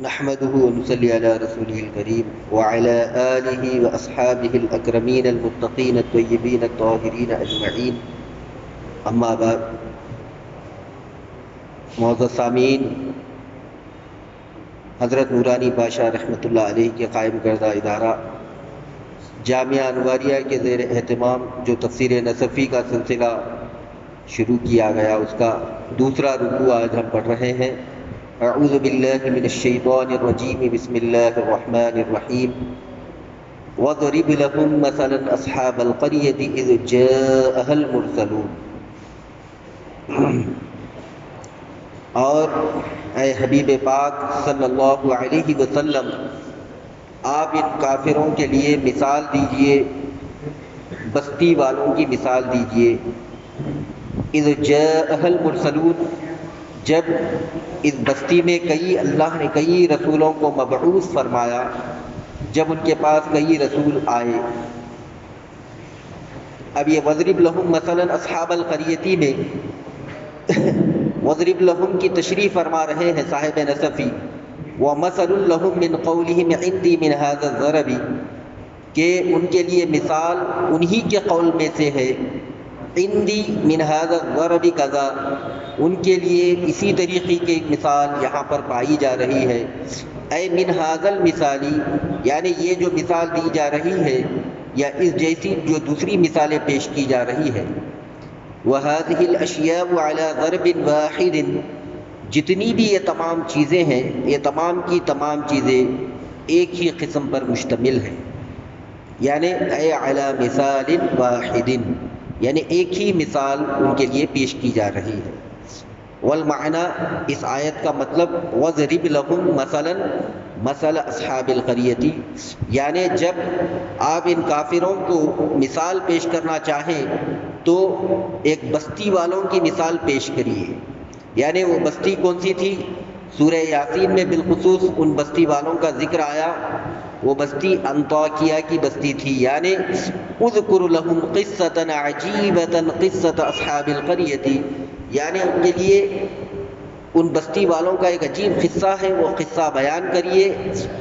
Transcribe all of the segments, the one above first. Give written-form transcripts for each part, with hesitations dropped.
نحمده ونصلي على رسوله الكريم وعلى آله وأصحابه الأكرمين المتقين الطيبين الطاهرين أجمعين. أما بعد، معزز سامعین، حضرت نورانی بادشاہ رحمۃ اللہ علیہ کے قائم کردہ ادارہ جامعہ انواریہ کے زیر اہتمام جو تفسیر نصفی کا سلسلہ شروع کیا گیا، اس کا دوسرا رکوع آج ہم پڑھ رہے ہیں. اعوذ باللہ من الشیطان الرجیم، بسم اللہ الرحمن الرحیم. وَاضْرِبْ لَهُم مَّثَلًا أَصْحَابَ الْقَرْيَةِ إِذْ جَاءَهَا الْمُرْسَلُونَ. اور اے حبیب پاک صلی اللہ علیہ وسلم، آپ ان کافروں کے لیے مثال دیجئے، بستی والوں کی مثال دیجئے. اذ جاءها المرسلون، جب اس بستی میں اللہ نے کئی رسولوں کو مبعوث فرمایا، جب ان کے پاس کئی رسول آئے. اب یہ وَاضْرِبْ لَهُم مَّثَلًا أَصْحَابَ الْقَرْيَةِ میں وَاضْرِبْ لَهُم کی تشریح فرما رہے ہیں صاحب نصفی. وَمَثَلٌ لَهُم مِّن قَوْلِهِمْ عِندِي مِنْ هَذَا الضَّرَبِ، کہ ان کے لیے مثال انہی کے قول میں سے ہے. عندی من هذا الضرب کذا، ان کے لیے اسی طریقے کی مثال یہاں پر پائی جا رہی ہے. اے من هذا المثالی، یعنی یہ جو مثال دی جا رہی ہے یا اس جیسی جو دوسری مثالیں پیش کی جا رہی ہے. وهذه الاشیاء على ضرب واحد، جتنی بھی یہ تمام چیزیں ہیں، یہ تمام کی تمام چیزیں ایک ہی قسم پر مشتمل ہیں. یعنی اے علی مثال واحد، یعنی ایک ہی مثال ان کے لیے پیش کی جا رہی ہے. والمعنی، اس آیت کا مطلب وَاضْرِبْ لَهُم مَّثَلًا مَّثَلَ أَصْحَابِ الْقَرْيَةِ، یعنی جب آپ ان کافروں کو مثال پیش کرنا چاہیں تو ایک بستی والوں کی مثال پیش کریے. یعنی وہ بستی کون سی تھی؟ سورہ یاسین میں بالخصوص ان بستی والوں کا ذکر آیا. وہ بستی انطاکیہ کی بستی تھی. یعنی اذکر لہم قصۃ عجیبۃ قصۃ اصحاب القریۃ، یعنی ان کے لیے ان بستی والوں کا ایک عجیب قصہ ہے، وہ قصہ بیان کریے.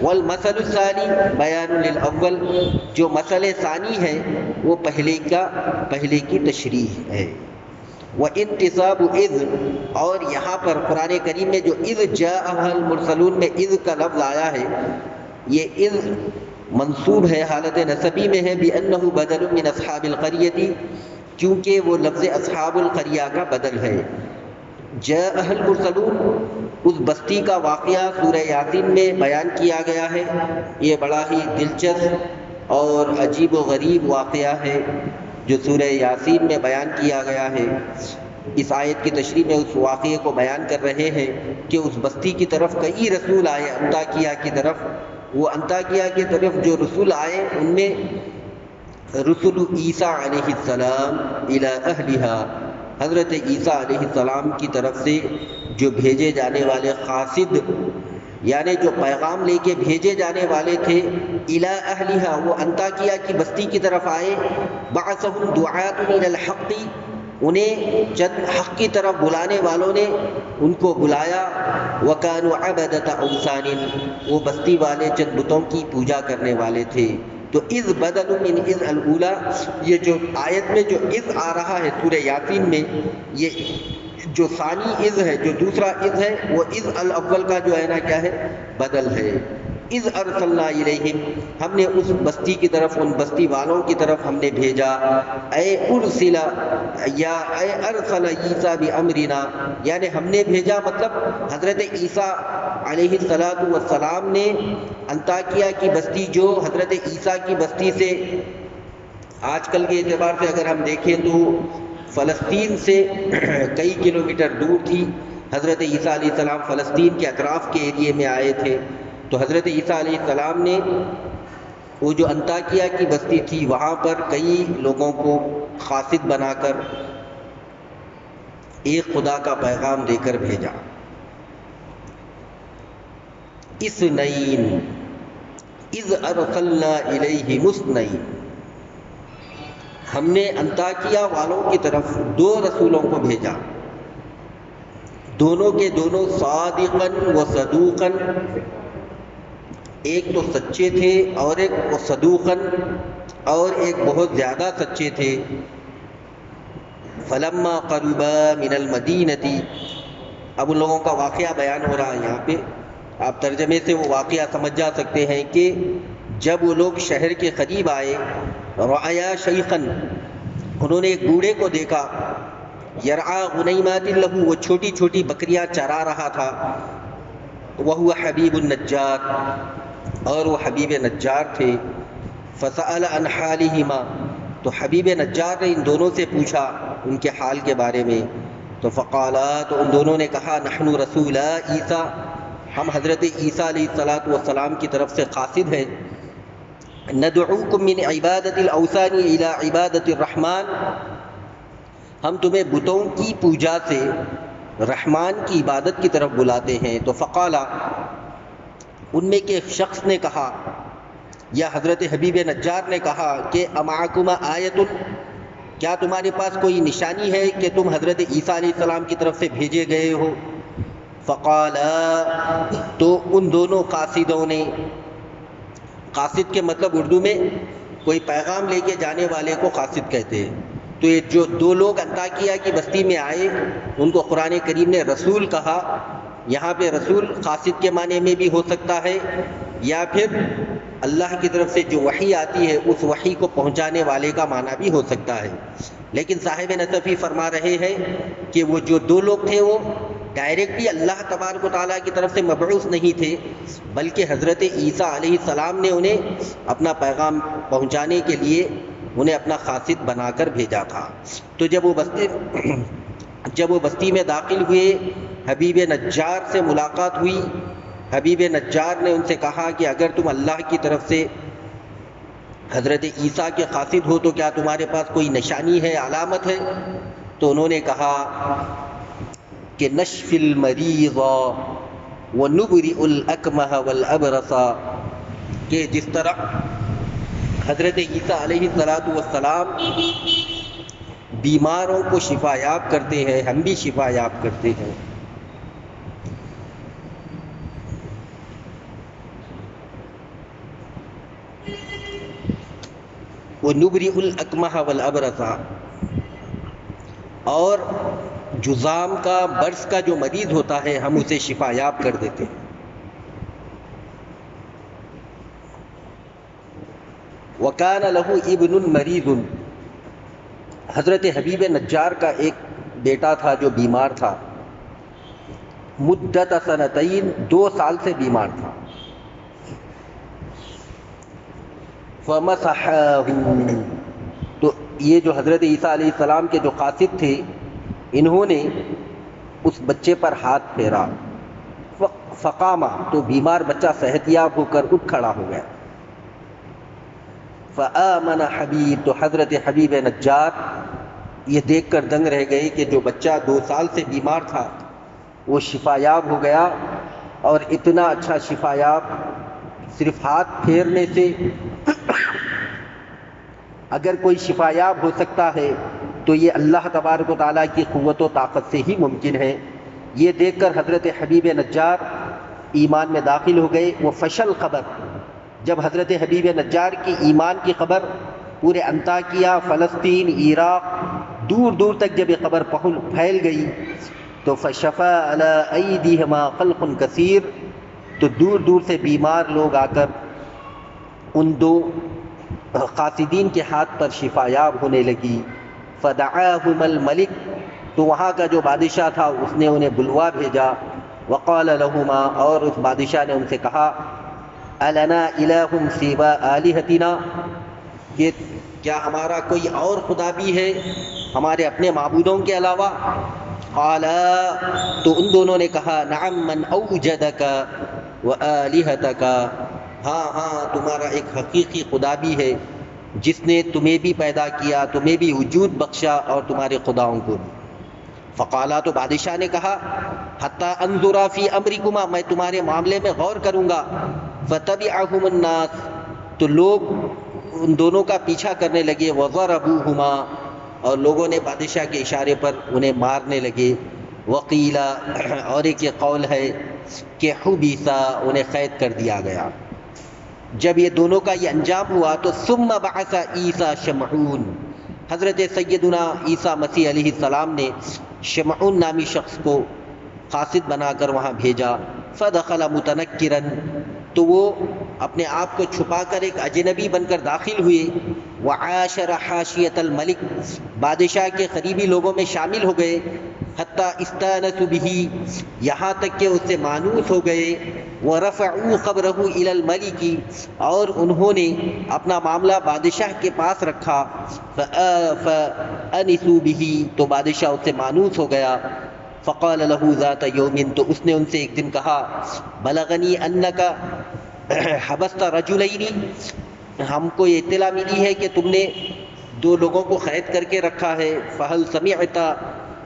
والمثل الثانی بیان للاول، جو مثل ثانی ہے وہ پہلے کی تشریح ہے. وانتصاب اذ، اور یہاں پر قرآن کریم میں جو اذ جاءها المرسلون میں اذ کا لفظ آیا ہے، یہ اذ منصوب ہے، حالت نسبی میں ہے. بأنه بدل من اصحاب القریۃ، کیونکہ وہ لفظ اصحاب القریہ کا بدل ہے. جاءها المرسلون، اس بستی کا واقعہ سورہ یاسین میں بیان کیا گیا ہے. یہ بڑا ہی دلچسپ اور عجیب و غریب واقعہ ہے جو سورہ یاسین میں بیان کیا گیا ہے. اس آیت کی تشریح میں اس واقعے کو بیان کر رہے ہیں کہ اس بستی کی طرف کئی رسول آئے، انطاکیہ کی طرف. وہ انطاکیہ کی طرف جو رسول آئے ان میں رسول عیسیٰ علیہ السلام الی اہلہا، حضرت عیسیٰ علیہ السلام کی طرف سے جو بھیجے جانے والے قاصد، یعنی جو پیغام لے کے بھیجے جانے والے تھے، الی اہلہا، وہ انطاکیہ کی بستی کی طرف آئے. بعثہم دعاۃ الی الحق، انہیں چند حق کی طرف بلانے والوں نے ان کو بلایا. وَكَانُوا عَبَدَةَ أَوْثَانٍ، وہ بستی والے چند بتوں کی پوجا کرنے والے تھے. تو اذ بدل من اذ الاولی، یہ جو آیت میں جو اذ آ رہا ہے سورہ یاسین میں، یہ جو ثانی اذ ہے، جو دوسرا اذ ہے، وہ اذ الاول کا جو ہے نا کیا ہے، بدل ہے. اذ ارسلنا الیہم، ہم نے اس بستی کی طرف، ان بستی والوں کی طرف ہم نے بھیجا. اے ارسل یا اے ارسل عیسیٰ بامرنا، یعنی ہم نے بھیجا مطلب حضرت عیسیٰ علیہ السلام نے انطاکیہ کی بستی جو حضرت عیسیٰ کی بستی سے آج کل کے اعتبار سے اگر ہم دیکھیں تو فلسطین سے کئی کلومیٹر دور تھی. حضرت عیسیٰ علیہ السلام فلسطین کے اطراف کے ایریے میں آئے تھے. تو حضرت عیسیٰ علیہ السلام نے وہ جو انطاکیہ کی بستی تھی وہاں پر کئی لوگوں کو قاصد بنا کر ایک خدا کا پیغام دے کر بھیجا. اثنین اذ ارسلنا الیہم اثنین، ہم نے انطاکیہ والوں کی طرف دو رسولوں کو بھیجا. دونوں کے دونوں صادقاً و صدوقاً، ایک تو سچے تھے اور ایک صدوقاً اور ایک بہت زیادہ سچے تھے. فلما قربا من المدینتی، اب ان لوگوں کا واقعہ بیان ہو رہا ہے یہاں پہ. آپ ترجمے سے وہ واقعہ سمجھ جا سکتے ہیں کہ جب وہ لوگ شہر کے قریب آئے، رعیا شیخن، انہوں نے ایک بوڑھے کو دیکھا، یرعا غنیمات لہو، وہ چھوٹی چھوٹی بکریاں چرا رہا تھا، وہو حبیب النجار، اور وہ حبیب نجار تھے. فسأل عن حالہما، تو حبیب نجار نے ان دونوں سے پوچھا ان کے حال کے بارے میں. تو فقالا، تو ان دونوں نے کہا، نحن رسول عیسیٰ، ہم حضرت عیسیٰ علیہ السلام کی طرف سے قاصد ہیں. ندعوکم من عبادت الاوثان الى عبادت الرحمن، ہم تمہیں بتوں کی پوجا سے رحمان کی عبادت کی طرف بلاتے ہیں. تو فقالا، ان میں کے ایک شخص نے کہا، یا حضرت حبیب نجار نے کہا کہ امعکما آیت، کیا تمہارے پاس کوئی نشانی ہے کہ تم حضرت عیسیٰ علیہ السلام کی طرف سے بھیجے گئے ہو؟ فقالا، تو ان دونوں قاصدوں نے، قاصد کے مطلب اردو میں کوئی پیغام لے کے جانے والے کو قاصد کہتے ہیں. تو یہ جو دو لوگ انطاکیہ کی بستی میں آئے ان کو قرآن کریم نے رسول کہا. یہاں پہ رسول قاصد کے معنی میں بھی ہو سکتا ہے، یا پھر اللہ کی طرف سے جو وحی آتی ہے اس وحی کو پہنچانے والے کا معنی بھی ہو سکتا ہے. لیکن صاحب نصفی فرما رہے ہیں کہ وہ جو دو لوگ تھے وہ ڈائریکٹلی اللہ تبارک و تعالیٰ کی طرف سے مبعوث نہیں تھے، بلکہ حضرت عیسیٰ علیہ السلام نے انہیں اپنا پیغام پہنچانے کے لیے انہیں اپنا قاصد بنا کر بھیجا تھا. تو جب وہ بستی میں داخل ہوئے، حبیب نجار سے ملاقات ہوئی. حبیب نجار نے ان سے کہا کہ اگر تم اللہ کی طرف سے حضرت عیسیٰ کے قاصد ہو تو کیا تمہارے پاس کوئی نشانی ہے، علامت ہے؟ تو انہوں نے کہا کہ نشف المریض ونبرئ الاکمہ والابرص، کہ جس طرح حضرت عیسیٰ علیہ السلام بیماروں کو شفا یاب کرتے ہیں، ہم بھی شفا یاب کرتے ہیں. وَنُبْرِئُ الْأَكْمَحَ وَالْأَبْرَصَ، اور جذام کا، برص کا جو مریض ہوتا ہے ہم اسے شفا یاب کر دیتے ہیں. وَكَانَ لَهُ ابْنٌ مَرِيضٌ، حضرت حبیب نجار کا ایک بیٹا تھا جو بیمار تھا. مدت سنتین، 2 سال سے بیمار تھا. فَمَسَحَاهُ، تو یہ جو حضرت عیسیٰ علیہ السلام کے جو قاصد تھے انہوں نے اس بچے پر ہاتھ پھیرا. فقامہ، تو بیمار بچہ صحت یاب ہو کر اٹھ کھڑا ہو گیا. فآمن حبیب، تو حضرت حبیب نجار یہ دیکھ کر دنگ رہ گئے کہ جو بچہ 2 سال سے بیمار تھا وہ شفا یاب ہو گیا، اور اتنا اچھا شفا یاب صرف ہاتھ پھیرنے سے اگر کوئی شفا یاب ہو سکتا ہے تو یہ اللہ تبارک و تعالیٰ کی قوت و طاقت سے ہی ممکن ہے. یہ دیکھ کر حضرت حبیب نجار ایمان میں داخل ہو گئے. وہ فشل خبر، جب حضرت حبیب نجار کی ایمان کی خبر پورے انطاکیہ، فلسطین، عراق، دور دور تک جب یہ خبر پھیل گئی تو فشفا علی ایدیہما خلق کثیر، تو دور دور سے بیمار لوگ آ کر ان 2 قاصدین کے ہاتھ پر شفا یاب ہونے لگی. فدعاہم الملک، تو وہاں کا جو بادشاہ تھا اس نے انہیں بلوا بھیجا. وقال لہما، اور اس بادشاہ نے ان سے کہا، النا الہ سوا آلہتنا، کہ کیا ہمارا کوئی اور خدا بھی ہے ہمارے اپنے معبودوں کے علاوہ؟ قالا، تو ان دونوں نے کہا، نعم من اوجدک وآلہتک، ہاں ہاں تمہارا ایک حقیقی خدا بھی ہے جس نے تمہیں بھی پیدا کیا، تمہیں بھی وجود بخشا اور تمہارے خداؤں کو بھی. فقالا، تو بادشاہ نے کہا، حتی انظر فی امرکما، میں تمہارے معاملے میں غور کروں گا. فتبعہم الناس، تو لوگ ان دونوں کا پیچھا کرنے لگے. وضربوہما، اور لوگوں نے بادشاہ کے اشارے پر انہیں مارنے لگے. وقیلا، اور ایک یہ قول ہے کہ حبیسا، انہیں قید کر دیا گیا. جب یہ دونوں کا یہ انجام ہوا تو ثم بعث عیسیٰ شمعون، حضرت سیدنا عیسیٰ مسیح علیہ السلام نے شمعون نامی شخص کو قاصد بنا کر وہاں بھیجا، فدخل متنکرا، تو وہ اپنے آپ کو چھپا کر ایک اجنبی بن کر داخل ہوئے، وعاشر حاشیۃ الملک، بادشاہ کے قریبی لوگوں میں شامل ہو گئے، حتی استانسوا بہ، یہاں تک کہ اس سے مانوس ہو گئے، ورفعوا خبرہ الی الملک، اور انہوں نے اپنا معاملہ بادشاہ کے پاس رکھا، فانسوا بہ، تو بادشاہ اس سے مانوس ہو گیا، فقال له ذات یوم، تو اس نے ان سے ایک دن کہا، بلغنی انک حبست رجلین، ہم کو یہ اطلاع ملی ہے کہ تم نے دو لوگوں کو قید کر کے رکھا ہے، فہل سمعت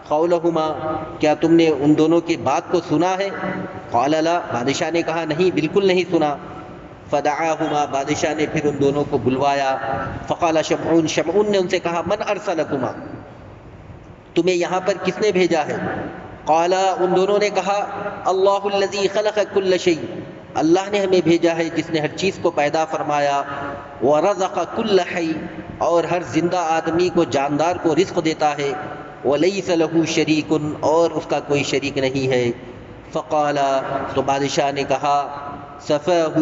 قولہما، کیا تم نے ان دونوں کی بات کو سنا ہے؟ قال لا، بادشاہ نے کہا نہیں، بالکل نہیں سنا۔ فدعاہما، بادشاہ نے پھر ان دونوں کو بلوایا، فقال شمعون، شمعون نے ان سے کہا، من ارسلکما، تمہیں یہاں پر کس نے بھیجا ہے؟ قالا، ان دونوں نے کہا، اللہ الذی خلق کل شیء، اللہ نے ہمیں بھیجا ہے جس نے ہر چیز کو پیدا فرمایا، ورزق کل حی، اور ہر زندہ آدمی کو، جاندار کو رزق دیتا ہے، ولیس له شریک، اور اس کا کوئی شریک نہیں ہے۔ فقالا، تو بادشاہ نے کہا، صفاہ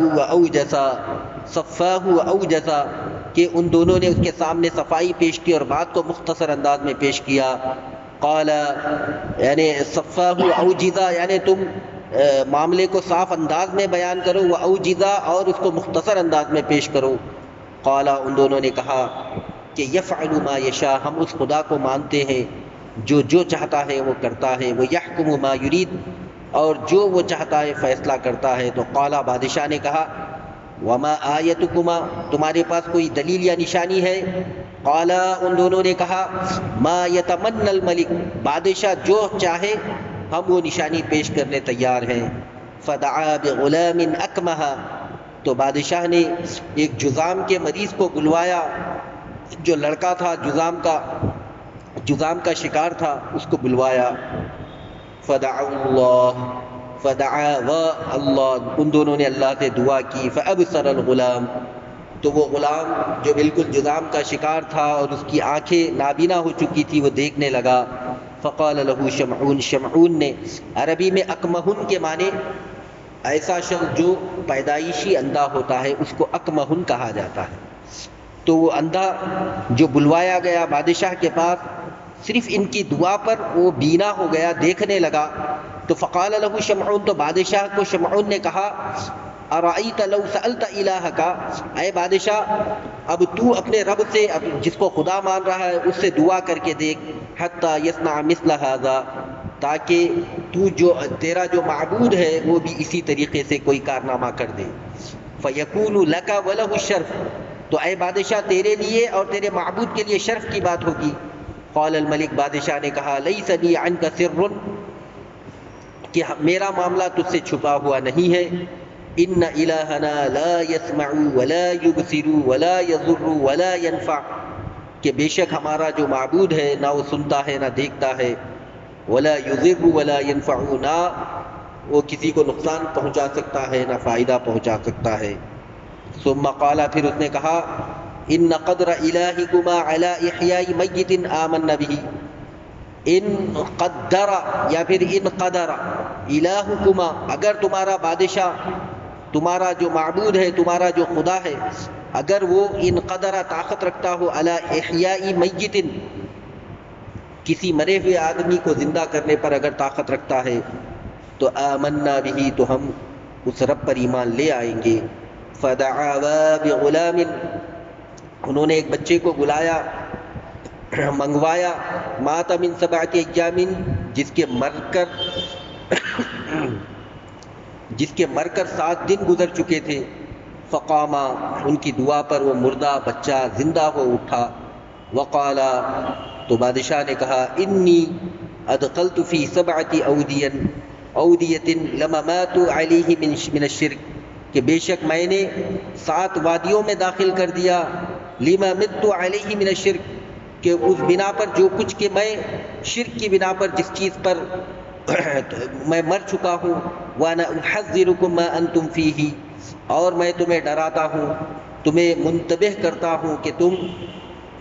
و اوجسا، صفاہ و اوجسا، کہ ان دونوں نے اس کے سامنے صفائی پیش کی اور بات کو مختصر انداز میں پیش کیا۔ قال، یعنی صفاہ و اوجزا، یعنی تم معاملے کو صاف انداز میں بیان کرو، وہ اوجزا، اور اس کو مختصر انداز میں پیش کرو۔ قال، ان دونوں نے کہا کہ یفعل ما یشاء، ہم اس خدا کو مانتے ہیں جو جو چاہتا ہے وہ کرتا ہے، وہ یحکم ما یرید، اور جو وہ چاہتا ہے فیصلہ کرتا ہے۔ تو قال، بادشاہ نے کہا، وما آیتکما، تمہارے پاس کوئی دلیل یا نشانی ہے؟ قال، ان دونوں نے کہا، ما یتمنى الملک، بادشاہ جو چاہے ہم وہ نشانی پیش کرنے تیار ہیں۔ فدعا بغلام اکمہ، تو بادشاہ نے ایک جذام کے مریض کو بلوایا، جو لڑکا تھا جذام کا شکار تھا، اس کو بلوایا۔ فدعا اللہ، فدعا و اللہ، ان دونوں نے اللہ سے دعا کی، فابصر الغلام، تو وہ غلام جو بالکل جذام کا شکار تھا اور اس کی آنکھیں نابینا ہو چکی تھی، وہ دیکھنے لگا۔ فقال له شمعون، شمعون نے، عربی میں اکمہن کے معنی ایسا شخص جو پیدائشی اندھا ہوتا ہے اس کو اکمہن کہا جاتا ہے۔ تو وہ اندھا جو بلوایا گیا بادشاہ کے پاس، صرف ان کی دعا پر وہ بینا ہو گیا، دیکھنے لگا۔ تو فقال له شمعون، تو بادشاہ کو شمعون نے کہا، ارأیت لو سألت الہک، اے بادشاہ اب تو اپنے رب سے، جس کو خدا مان رہا ہے، اس سے دعا کر کے دیکھ، حتی یصنع مثل ھذا، تاکہ تیرا جو معبود ہے وہ بھی اسی طریقے سے کوئی کارنامہ کر دے، فیکون لک ولہ الشرف، تو اے بادشاہ تیرے لیے اور تیرے معبود کے لیے شرف کی بات ہوگی۔ قال الملک، بادشاہ نے کہا، لیس بی عنک سر، کہ میرا معاملہ تجھ سے چھپا ہوا نہیں ہے، ان الہنا لا یسمع ولا یبصر ولا یضر ولا ینفع، کہ بے شک ہمارا جو معبود ہے نہ وہ سنتا ہے نہ دیکھتا ہے، ولا یضر ولا ینفع، نہ وہ کسی کو نقصان پہنچا سکتا ہے نہ فائدہ پہنچا سکتا ہے۔ ثم قال، پھر اس نے کہا، ان قدر الہکما علی احیاء میت آمنا بہ، ان قدر، یا پھر ان قدر الہکما، اگر تمہارا بادشاہ، تمہارا جو معبود ہے، تمہارا جو خدا ہے، اگر وہ ان قدر طاقت رکھتا ہو علی احیاء میت، کسی مرے ہوئے آدمی کو زندہ کرنے پر اگر طاقت رکھتا ہے، تو آمنا بہ، تو ہم اس رب پر ایمان لے آئیں گے۔ فدعا بغلام، انہوں نے ایک بچے کو بلایا، منگوایا، مات من 7 ایام، جس کے مر کر 7 دن گزر چکے تھے۔ فقاما، ان کی دعا پر وہ مردہ بچہ زندہ ہو اٹھا۔ وقالا، تو بادشاہ نے کہا، انی ادخلت فی 7 اودیۃ لما ماتوا علیہ من الشرک، کہ بے شک میں نے 7 وادیوں میں داخل کر دیا، لما مت علیہ من الشرک، کہ اس بنا پر جو کچھ کہ میں شرک کی بنا پر جس چیز پر میں مر چکا ہوں، وَأَنَا أُحَذِّرُكُم مَّا أَنتُم فِيهِ، اور میں تمہیں ڈراتا ہوں، تمہیں منتبہ کرتا ہوں کہ تم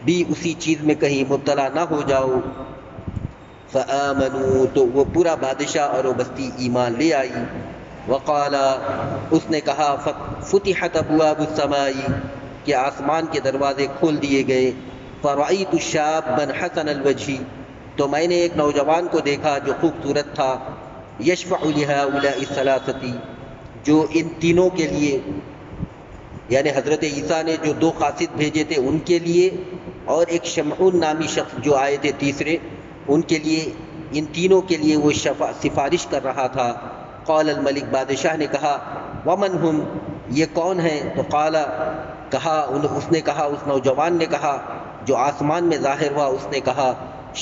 بھی اسی چیز میں کہیں مبتلا نہ ہو جاؤ۔ فآمنوا، تو وہ پورا بادشاہ اور وہ بستی ایمان لے آئی۔ وقال، اس نے کہا فتحت ابواب السماء، کہ آسمان کے دروازے کھول دیے گئے۔ فرأیت شابا حسن الوجہ، تو میں نے ایک نوجوان کو دیکھا جو خوبصورت تھا۔ یشفع لہؤلاء الثلاثۃ، جو ان تینوں کے لیے، یعنی حضرت عیسیٰ نے جو دو قاصد بھیجے تھے ان کے لیے، اور ایک شمعون نامی شخص جو آئے تھے تیسرے، ان کے لیے، ان تینوں کے لیے وہ سفارش کر رہا تھا۔ قال الملک، بادشاہ نے کہا ومن ہم، یہ کون ہیں؟ تو قال، کہا اس نے کہا، اس نوجوان نے کہا جو آسمان میں ظاہر ہوا، اس نے کہا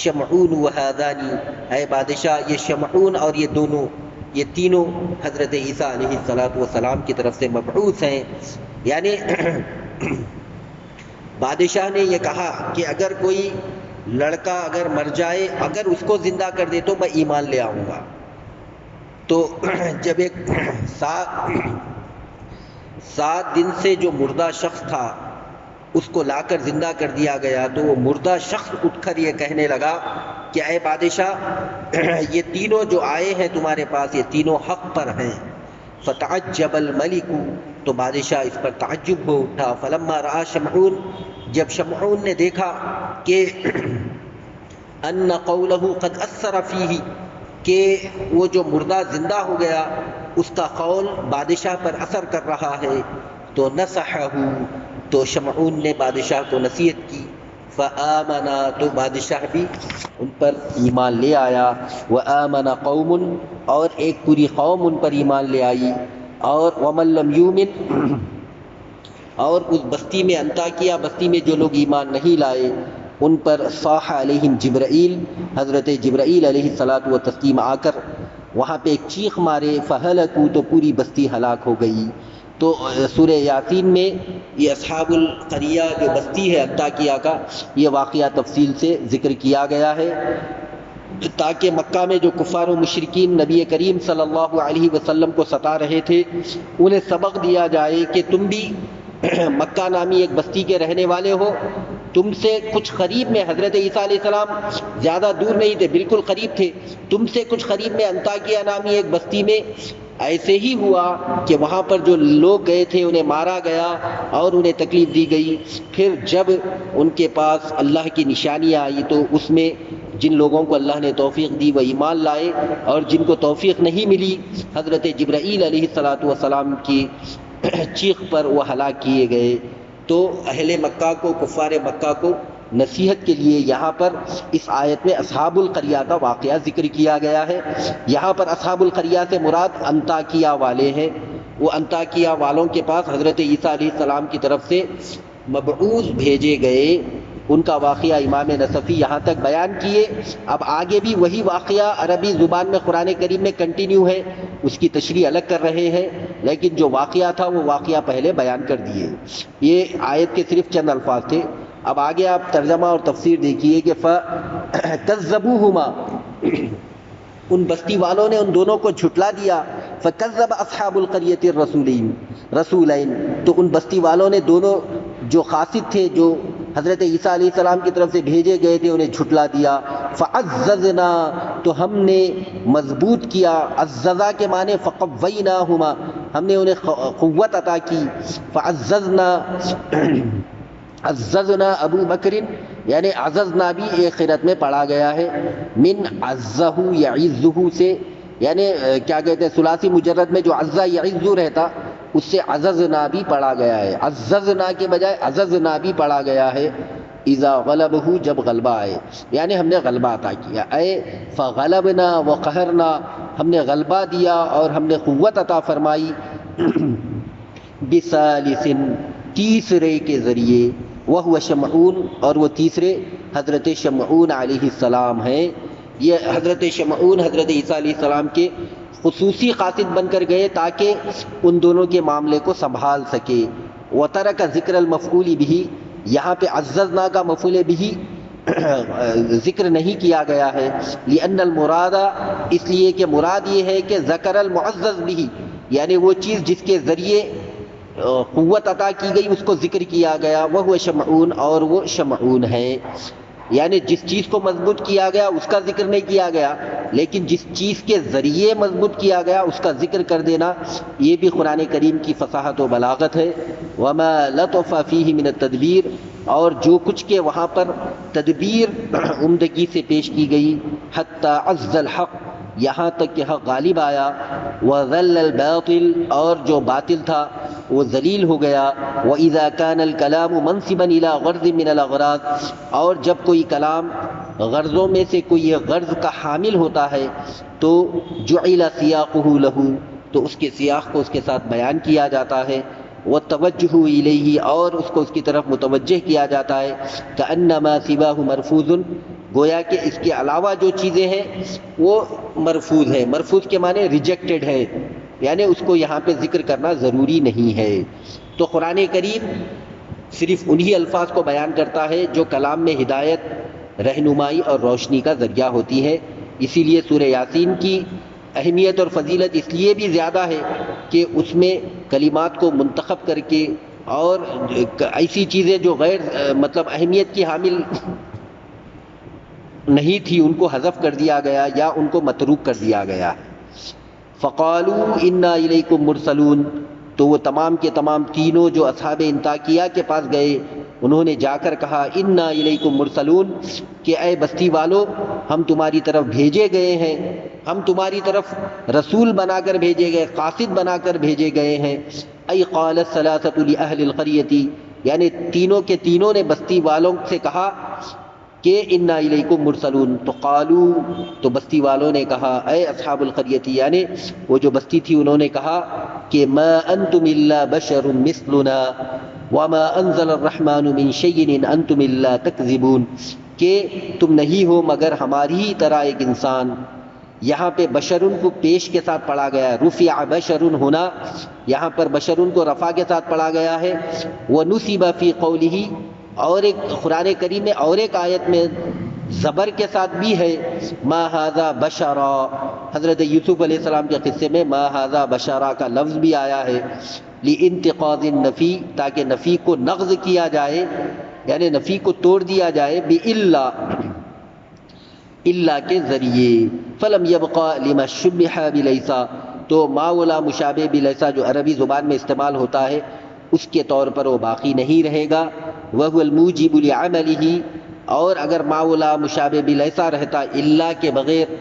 شمعون و ہذانی، اے بادشاہ یہ شمعون اور یہ دونوں، یہ تینوں حضرت عیسیٰ علیہ السلام کی طرف سے مبعوث ہیں۔ یعنی بادشاہ نے یہ کہا کہ اگر کوئی لڑکا اگر مر جائے، اگر اس کو زندہ کر دے تو میں ایمان لے آؤں گا۔ تو جب ایک 7 دن سے جو مردہ شخص تھا اس کو لا کر زندہ کر دیا گیا، تو وہ مردہ شخص اٹھ کر یہ کہنے لگا کہ اے بادشاہ، یہ تینوں جو آئے ہیں تمہارے پاس، یہ تینوں حق پر ہیں۔ فتعجب الملک، تو بادشاہ اس پر تعجب ہو اٹھا۔ فلما رأى شمعون، جب شمعون نے دیکھا کہ ان قولہ قد اثر فیہ، کہ وہ جو مردہ زندہ ہو گیا اس کا قول بادشاہ پر اثر کر رہا ہے، تو نصحہ، تو شمعون نے بادشاہ کو نصیحت کی۔ فآمنا، تو بادشاہ بھی ان پر ایمان لے آیا۔ وآمن قوم، اور ایک پوری قوم ان پر ایمان لے آئی۔ اور ومن لم یؤمن، اور اس بستی میں، انطاکیہ بستی میں جو لوگ ایمان نہیں لائے ان پر صاح علیہم جبرائیل، حضرت جبرائیل علیہ الصلاۃ والتسلیم آ کر وہاں پہ ایک چیخ مارے، فہلکوا، تو پوری بستی ہلاک ہو گئی۔ تو سورہ یاسین میں یہ اصحاب القریہ جو بستی ہے انطاکیہ کا، یہ واقعہ تفصیل سے ذکر کیا گیا ہے، تاکہ مکہ میں جو کفار و مشرکین نبی کریم صلی اللہ علیہ وسلم کو ستا رہے تھے انہیں سبق دیا جائے کہ تم بھی مکہ نامی ایک بستی کے رہنے والے ہو، تم سے کچھ قریب میں حضرت عیسیٰ علیہ السلام زیادہ دور نہیں تھے، بالکل قریب تھے، تم سے کچھ قریب میں انطاکیہ نامی ایک بستی میں ایسے ہی ہوا کہ وہاں پر جو لوگ گئے تھے انہیں مارا گیا اور انہیں تکلیف دی گئی۔ پھر جب ان کے پاس اللہ کی نشانیاں آئی تو اس میں جن لوگوں کو اللہ نے توفیق دی وہ ایمان لائے، اور جن کو توفیق نہیں ملی حضرت جبرائیل علیہ السلام کی چیخ پر وہ ہلاک کیے گئے۔ تو اہل مکہ کو، کفار مکہ کو نصیحت کے لیے یہاں پر اس آیت میں اصحاب القریہ کا واقعہ ذکر کیا گیا ہے۔ یہاں پر اصحاب القریہ سے مراد انطاکیہ والے ہیں، وہ انطاکیہ والوں کے پاس حضرت عیسیٰ علیہ السلام کی طرف سے مبعوث بھیجے گئے، ان کا واقعہ امام نصفی یہاں تک بیان کیے۔ اب آگے بھی وہی واقعہ عربی زبان میں قرآن کریم میں کنٹینیو ہے، اس کی تشریح الگ کر رہے ہیں، لیکن جو واقعہ تھا وہ واقعہ پہلے بیان کر دیے۔ یہ آیت کے صرف چند الفاظ تھے۔ اب آگے آپ ترجمہ اور تفسیر دیکھیے کہ فَكَذَّبُوهُمَا، ان بستی والوں نے ان دونوں کو جھٹلا دیا۔ فَكَذَّبَ أَصْحَابُ الْقَرْيَةِ الرَّسُولَيْنِ، تو ان بستی والوں نے دونوں جو قاصد تھے جو حضرت عیسیٰ علیہ السلام کی طرف سے بھیجے گئے تھے انہیں جھٹلا دیا۔ فَعَزَّزْنَا، تو ہم نے مضبوط کیا، عززا کے معنی فَقَوَّيْنَاهُمَا، ہم نے انہیں قوت عطا کی۔ فَعَزَّزْنَا، عززنا ابو بکر، یعنی عززنا بھی ایک قرأت میں پڑھا گیا ہے، من عزہ یعزہ سے، یعنی کیا کہتے ہیں ثلاثی مجرد میں جو عزہ یعز رہتا اس سے عززنا بھی پڑھا گیا ہے، عززنا کے بجائے عززنا بھی پڑھا گیا ہے۔ اذا غلبہ، جب غلبہ آئے، یعنی ہم نے غلبہ عطا کیا، اے فغلبنا وقہرنا، ہم نے غلبہ دیا اور ہم نے قوت عطا فرمائی۔ بثالث، تیسرے کے ذریعے، وہ شمعون، اور وہ تیسرے حضرت شمعون علیہ السلام ہیں۔ یہ حضرت شمعون حضرت عیسیٰ علیہ السلام کے خصوصی قاصد بن کر گئے تاکہ ان دونوں کے معاملے کو سنبھال سکے۔ وترک ذکر المفعول به، یہاں پہ عززنا کا مفعول به ذکر نہیں کیا گیا ہے. لأن المراد، اس لیے کہ مراد یہ ہے کہ ذکر المعزز بھی، یعنی وہ چیز جس کے ذریعے قوت عطا کی گئی اس کو ذکر کیا گیا. وہ شمعون، اور وہ شمعون ہے. یعنی جس چیز کو مضبوط کیا گیا اس کا ذکر نہیں کیا گیا، لیکن جس چیز کے ذریعے مضبوط کیا گیا اس کا ذکر کر دینا، یہ بھی قرآن کریم کی فصاحت و بلاغت ہے. وما لطف فیہ من التدبیر، اور جو کچھ کے وہاں پر تدبیر عمدگی سے پیش کی گئی. حتی عز الحق، یہاں تک کہ حق غالب آیا. وذل الباطل، اور جو باطل تھا وہ ذلیل ہو گیا. وَإِذَا كَانَ الْكَلَامُ مَنْسِبًا إِلَى غَرْضٍ مِّنَ الْأَغْرَاضِ، اور جب کوئی کلام غرضوں میں سے کوئی غرض کا حامل ہوتا ہے تو جُعِلَ سِيَاقُهُ لَهُ، تو اس کے سیاق کو اس کے ساتھ بیان کیا جاتا ہے. وَالتَّوَجُّهُ إِلَيْهِ، اور اس کو اس کی طرف متوجہ کیا جاتا ہے. كَأَنَّمَا سِوَاهُ مَرْفُوظٌ، گویا کہ اس کے علاوہ جو چیزیں ہیں وہ مرفوض ہے. مرفوض کے معنی ریجیکٹڈ ہے، یعنی اس کو یہاں پہ ذکر کرنا ضروری نہیں ہے. تو قرآن کریم صرف انہی الفاظ کو بیان کرتا ہے جو کلام میں ہدایت، رہنمائی اور روشنی کا ذریعہ ہوتی ہے. اسی لیے سورہ یاسین کی اہمیت اور فضیلت اس لیے بھی زیادہ ہے کہ اس میں کلمات کو منتخب کر کے اور ایسی چیزیں جو غیر مطلب اہمیت کی حامل نہیں تھی ان کو حذف کر دیا گیا یا ان کو متروک کر دیا گیا. فقالوا انا الیکم مرسلون، تو وہ تمام کے تمام تینوں جو اصحاب انطاکیہ کے پاس گئے انہوں نے جا کر کہا انا الیکم مرسلون، کہ اے بستی والو ہم تمہاری طرف بھیجے گئے ہیں، ہم تمہاری طرف رسول بنا کر بھیجے گئے، قاصد بنا کر بھیجے گئے ہیں. ای قال الثلاثۃ لاہل القریۃ، یعنی تینوں کے تینوں نے بستی والوں سے کہا کہ انا الیکم مرسلون. تو قالو، تو بستی والوں نے کہا، اے اصحاب القریۃ، یعنی وہ جو بستی تھی انہوں نے کہا کہ ما انتم الا بشر مثلنا وما انزل الرحمن من شیء ان انتم الا تکذبون، کہ تم نہیں ہو مگر ہماری ہی طرح ایک انسان. یہاں پہ بشرن کو پیش کے ساتھ پڑھا گیا ہے، رفع بشرن ہونا، یہاں پر بشرن کو رفع کے ساتھ پڑھا گیا ہے. ونصب فی قولہ، اور ایک قرآن کریم میں اور ایک آیت میں زبر کے ساتھ بھی ہے ما ھذا بشرا، حضرت یوسف علیہ السلام کے قصے میں ما ھذا بشرا کا لفظ بھی آیا ہے لانتقاض النفی، تاکہ نفی کو نقض کیا جائے، یعنی نفی کو توڑ دیا جائے بِإِلَّا، اللہ کے ذریعے. فلم یبقى لما شبہ بلیسا، تو ما ولا مشابہ بلیسا جو عربی زبان میں استعمال ہوتا ہے اس کے طور پر وہ باقی نہیں رہے گا. وهو الموجب لعمله، اور اگر ما ولا مشابہ بلیسا رہتا اللہ کے بغیر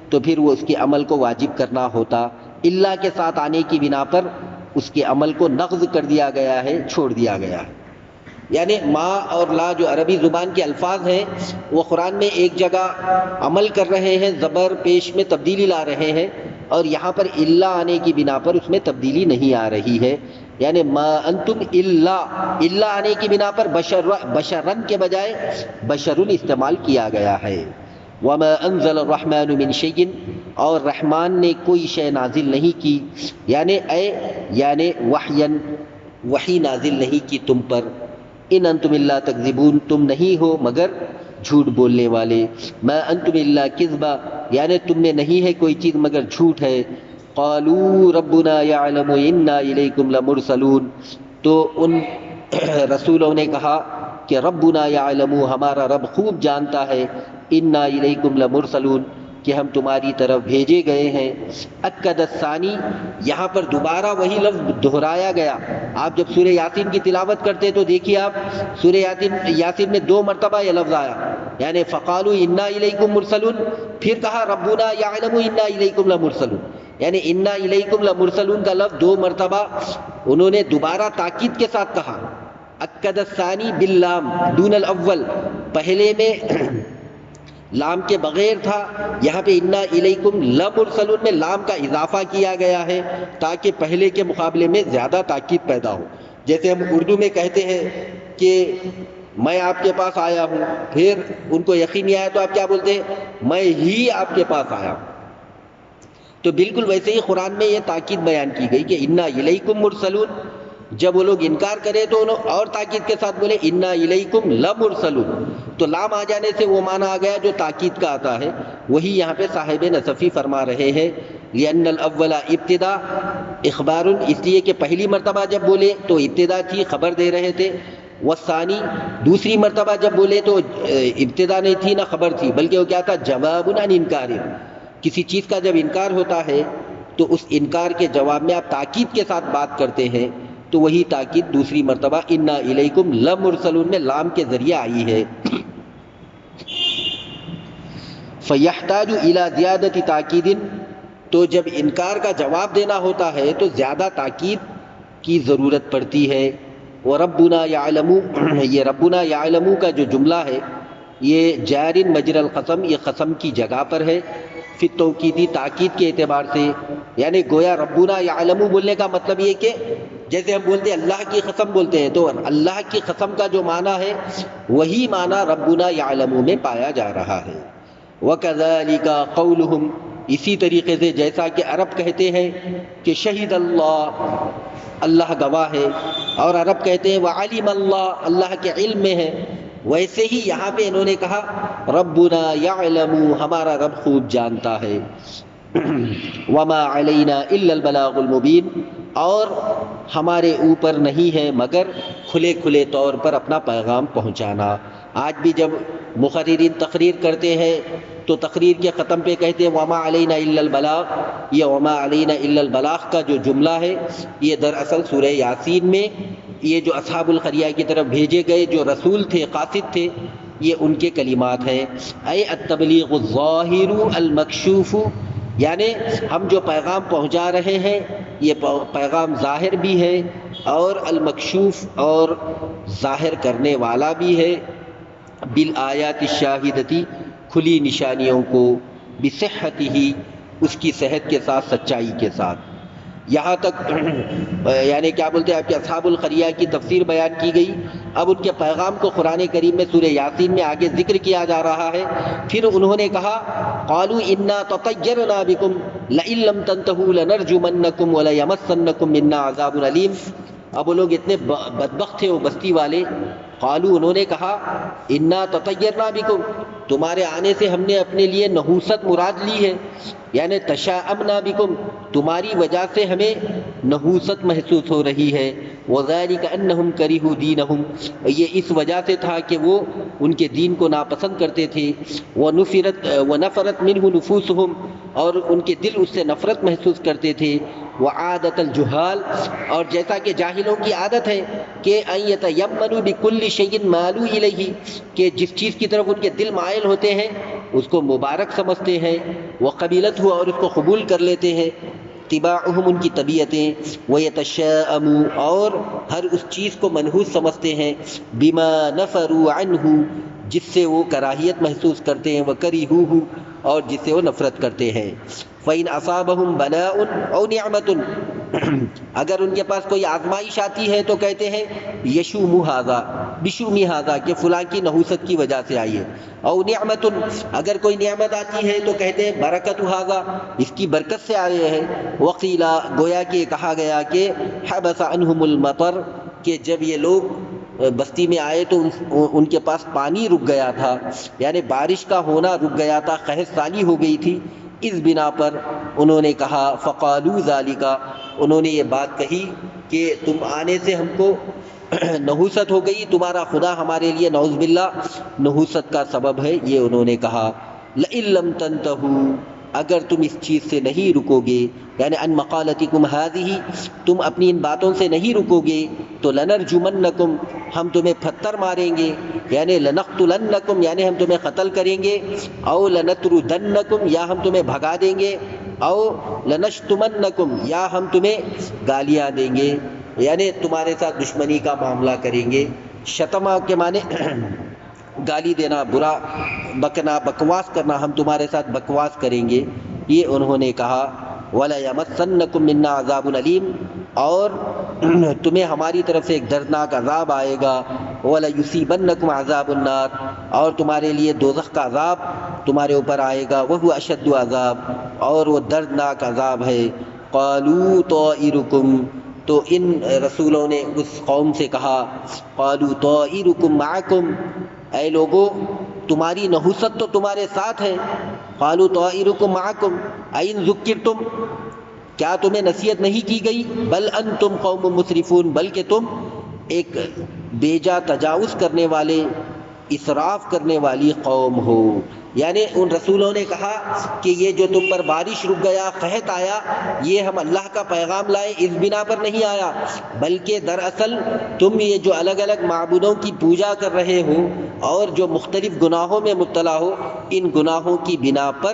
تو پھر وہ اس کے عمل کو واجب کرنا ہوتا. اللہ کے ساتھ آنے کی بنا پر اس کے عمل کو نقض کر دیا گیا ہے، چھوڑ دیا گیا ہے. یعنی ما اور لا جو عربی زبان کے الفاظ ہیں وہ قرآن میں ایک جگہ عمل کر رہے ہیں، زبر پیش میں تبدیلی لا رہے ہیں، اور یہاں پر اللہ آنے کی بنا پر اس میں تبدیلی نہیں آ رہی ہے. یعنی ما انتم اللہ آنے کی بنا پر بشرن کے بجائے بشرن استعمال کیا گیا ہے. وما انزل الرحمن من شیء، اور رحمان نے کوئی شے نازل نہیں کی، یعنی وحی نازل نہیں کی تم پر. ان انتم الا تکذبون، تم نہیں ہو مگر جھوٹ بولنے والے. ما انتم الا کذبا، یعنی تم میں نہیں ہے کوئی چیز مگر جھوٹ ہے. قالوا ربنا یعلم انا الیکم لمرسلون، تو ان رسولوں نے کہا کہ ربنا یعلم، ہمارا رب خوب جانتا ہے، انا الیکم لمرسلون، کہ ہم تمہاری طرف بھیجے گئے ہیں. اکد الثانی، یہاں پر دوبارہ وہی لفظ دہرایا گیا. آپ جب سورہ یاسین کی تلاوت کرتے تو دیکھیے آپ سورہ یاسین میں 2 مرتبہ یہ لفظ آیا، یعنی فقالوا انا الیکم مرسلون، پھر کہا ربنا یعلم انا الیکم لمرسلون، یعنی انا الیکم لمرسلون کا لفظ 2 مرتبہ انہوں نے دوبارہ تاکید کے ساتھ کہا. اکد الثانی باللام دون الاول، پہلے میں لام کے بغیر تھا، یہاں پہ انا الیکم لمرسلون میں لام کا اضافہ کیا گیا ہے تاکہ پہلے کے مقابلے میں زیادہ تاکید پیدا ہو. جیسے ہم اردو میں کہتے ہیں کہ میں آپ کے پاس آیا ہوں، پھر ان کو یقین نہیں آیا تو آپ کیا بولتے ہیں، میں ہی آپ کے پاس آیا ہوں. تو بالکل ویسے ہی قرآن میں یہ تاکید بیان کی گئی کہ انا الیکم مرسلون. جب وہ لوگ انکار کرے تو انہوں اور تاکید کے ساتھ بولے انا الیکم لمرسلون. تو لام آ جانے سے وہ معنی آ گیا جو تاکید کا آتا ہے، وہی یہاں پہ صاحب نصفی فرما رہے ہیں لأن الاول ابتدا اخبار، اس لیے کہ پہلی مرتبہ جب بولے تو ابتدا تھی، خبر دے رہے تھے، والثانی دوسری مرتبہ جب بولے تو ابتدا نہیں تھی نہ خبر تھی، بلکہ وہ کیا تھا، جواب عن انکار، کسی چیز کا جب انکار ہوتا ہے تو اس انکار کے جواب میں آپ تاکید کے ساتھ بات کرتے ہیں، تو وہی تاکید دوسری مرتبہ انا الیکم لمرسلون میں لام کے ذریعے آئی ہے۔ فیحتاج الی زیادۃ تاکید، تو جب انکار کا جواب دینا ہوتا ہے تو زیادہ تاکید کی ضرورت پڑتی ہے۔ وربنا یعلم، یہ ربنا یعلم کا جو جملہ ہے یہ جار مجر القسم، یہ قسم کی جگہ پر ہے، فی توکیدی تاکید کے اعتبار سے، یعنی گویا ربنا یعلم بولنے کا مطلب یہ کہ جیسے ہم بولتے ہیں اللہ کی قسم بولتے ہیں، تو اللہ کی قسم کا جو معنی ہے وہی معنی ربنا یعلم میں پایا جا رہا ہے۔ وَكَذَلِكَ قَوْلُهُمْ، اسی طریقے سے جیسا کہ عرب کہتے ہیں کہ شہید اللہ، اللہ گواہ ہے، اور عرب کہتے ہیں وعلم اللہ، اللہ کے علم میں ہے، ویسے ہی یہاں پہ انہوں نے کہا ربنا یعلم، ہمارا رب خوب جانتا ہے، وما علینا الا البلاغ المبین، اور ہمارے اوپر نہیں ہے مگر کھلے کھلے طور پر اپنا پیغام پہنچانا۔ آج بھی جب مقررین تقریر کرتے ہیں تو تقریر کے ختم پہ کہتے ہیں وما علینا الا البلاغ، یہ وما علینا الا البلاغ کا جو جملہ ہے یہ دراصل سورہ یاسین میں یہ جو اصحاب القریہ کی طرف بھیجے گئے جو رسول تھے، قاصد تھے، یہ ان کے کلمات ہیں، اے التبلیغ الظاہر المکشوف، یعنی ہم جو پیغام پہنچا رہے ہیں یہ پیغام ظاہر بھی ہے اور المکشوف اور ظاہر کرنے والا بھی ہے، بالآیات الشاہدتی، کھلی نشانیوں کو، بصحتہ، اس کی صحت کے ساتھ، سچائی کے ساتھ۔ یہاں تک یعنی کیا بولتے ہیں آپ کے اصحاب القریہ کی تفسیر بیان کی گئی، اب ان کے پیغام کو قرآن کریم میں سورہ یاسین میں آگے ذکر کیا جا رہا ہے۔ پھر انہوں نے کہا قالوا انا تطیرنا بکم لئن لم تنتہوا لنرجمنکم ولیمسنکم منا عذاب علیم۔ اب وہ لوگ اتنے بدبخت تھے، وہ بستی والے، قالوا انہوں نے کہا انا تطیرنا بکم، تمہارے آنے سے ہم نے اپنے لیے نحوست مراد لی ہے، یعنی تشاءمنا بکم، تمہاری وجہ سے ہمیں نحوست محسوس ہو رہی ہے، وذالک انہم کرہوا دینہم، یہ اس وجہ سے تھا کہ وہ ان کے دین کو ناپسند کرتے تھے، ونفرت منہ نفوسہم، اور ان کے دل اس سے نفرت محسوس کرتے تھے، وعادت الجہال، اور جیسا کہ جاہلوں کی عادت ہے کہ ان یتیمنوا بکل شیء مالوا الیہ، کہ جس چیز کی طرف ان کے دل مائل ہوتے ہیں اس کو مبارک سمجھتے ہیں، وقبلتہ، اور اس کو قبول کر لیتے ہیں، طباعہم، ان کی طبیعتیں، ویتشاءموا، اور ہر اس چیز کو منحوس سمجھتے ہیں، بما نفروا عنہ، جس سے وہ کراہیت محسوس کرتے ہیں، وکرہوہ، اور جس سے وہ نفرت کرتے ہیں۔ فَإِنْ أَصَابَهُمْ بَلَاءٌ أَوْ نِعْمَةٌ، اگر ان کے پاس کوئی آزمائش آتی ہے تو کہتے ہیں یشوم ھذا بشوم ھذا، کہ فلاں کی نحوست کی وجہ سے آئی ہے، او نعمت، اگر کوئی نعمت آتی ہے تو کہتے ہیں برکت ھذا، اس کی برکت سے آئے ہیں، وقیلا، گویا کہ کہا گیا کہ حبس عنہم المطر، کہ جب یہ لوگ بستی میں آئے تو ان کے پاس پانی رک گیا تھا، یعنی بارش کا ہونا رک گیا تھا، قحط سالی ہو گئی تھی، اس بنا پر انہوں نے کہا فقالوا ذالک، انہوں نے یہ بات کہی کہ تم آنے سے ہم کو نحوست ہو گئی، تمہارا خدا ہمارے لیے نعوذ باللہ نحوست کا سبب ہے، یہ انہوں نے کہا۔ لئن لم تنتہوا، اگر تم اس چیز سے نہیں رکو گے، یعنی ان مقالتکم ہذہ، تم اپنی ان باتوں سے نہیں رکو گے، تو لنرجمنکم، ہم تمہیں پتھر ماریں گے، یعنی لنقتلنکم، یعنی ہم تمہیں قتل کریں گے، او لنطردنکم، یا ہم تمہیں بھگا دیں گے، او لنشتمنکم، یا ہم تمہیں گالیاں دیں گے، یعنی تمہارے ساتھ دشمنی کا معاملہ کریں گے۔ شتما کے معنی گالی دینا، برا بکنا، بکواس کرنا، ہم تمہارے ساتھ بکواس کریں گے، یہ انہوں نے کہا۔ وَلَيَمَسَّنَّكُم مِّنَّا عَذَابٌ أَلِيمٌ، اور تمہیں ہماری طرف سے ایک دردناک عذاب آئے گا، وَلَيُصِيبَنَّكُمْ عَذَابُ النَّارِ، اور تمہارے لیے دوزخ کا عذاب تمہارے اوپر آئے گا، وَهُوَ أَشَدُّ عذاب، اور وہ دردناک عذاب ہے۔ قَالُوا طَائِرُكُمْ، تو ان رسولوں نے اس قوم سے کہا قَالُوا طَائِرُكُمْ مَعَكُمْ، اے لوگو تمہاری نحوست تو تمہارے ساتھ ہے. قالوا طائرکم معکم این ذکرتم، کیا تمہیں نصیحت نہیں کی گئی؟ بل انتم قوم مسرفون، بلکہ تم ایک بیجا تجاوز کرنے والے، اسراف کرنے والی قوم ہو. یعنی ان رسولوں نے کہا کہ یہ جو تم پر بارش رک گیا، قحط آیا، یہ ہم اللہ کا پیغام لائے اس بنا پر نہیں آیا، بلکہ دراصل تم یہ جو الگ الگ معبودوں کی پوجا کر رہے ہو اور جو مختلف گناہوں میں مبتلا ہو، ان گناہوں کی بنا پر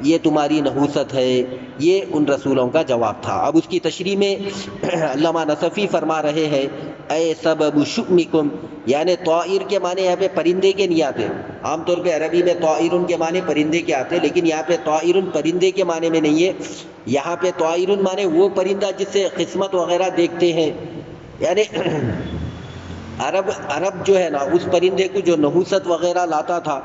یہ تمہاری نحوست ہے. یہ ان رسولوں کا جواب تھا. اب اس کی تشریح میں علامہ نصفی فرما رہے ہیں اے سبب شؤمکم، یعنی طائر کے معنی یہاں پہ پرندے کے نہیں آتے. عام طور پہ عربی میں طائرن کے معنی پرندے کے آتے، لیکن یہاں پہ طائرن پرندے کے معنی میں نہیں ہے. یہاں پہ طائرن معنی وہ پرندہ جس سے قسمت وغیرہ دیکھتے ہیں. یعنی عرب جو ہے نا، اس پرندے کو جو نحوست وغیرہ لاتا تھا،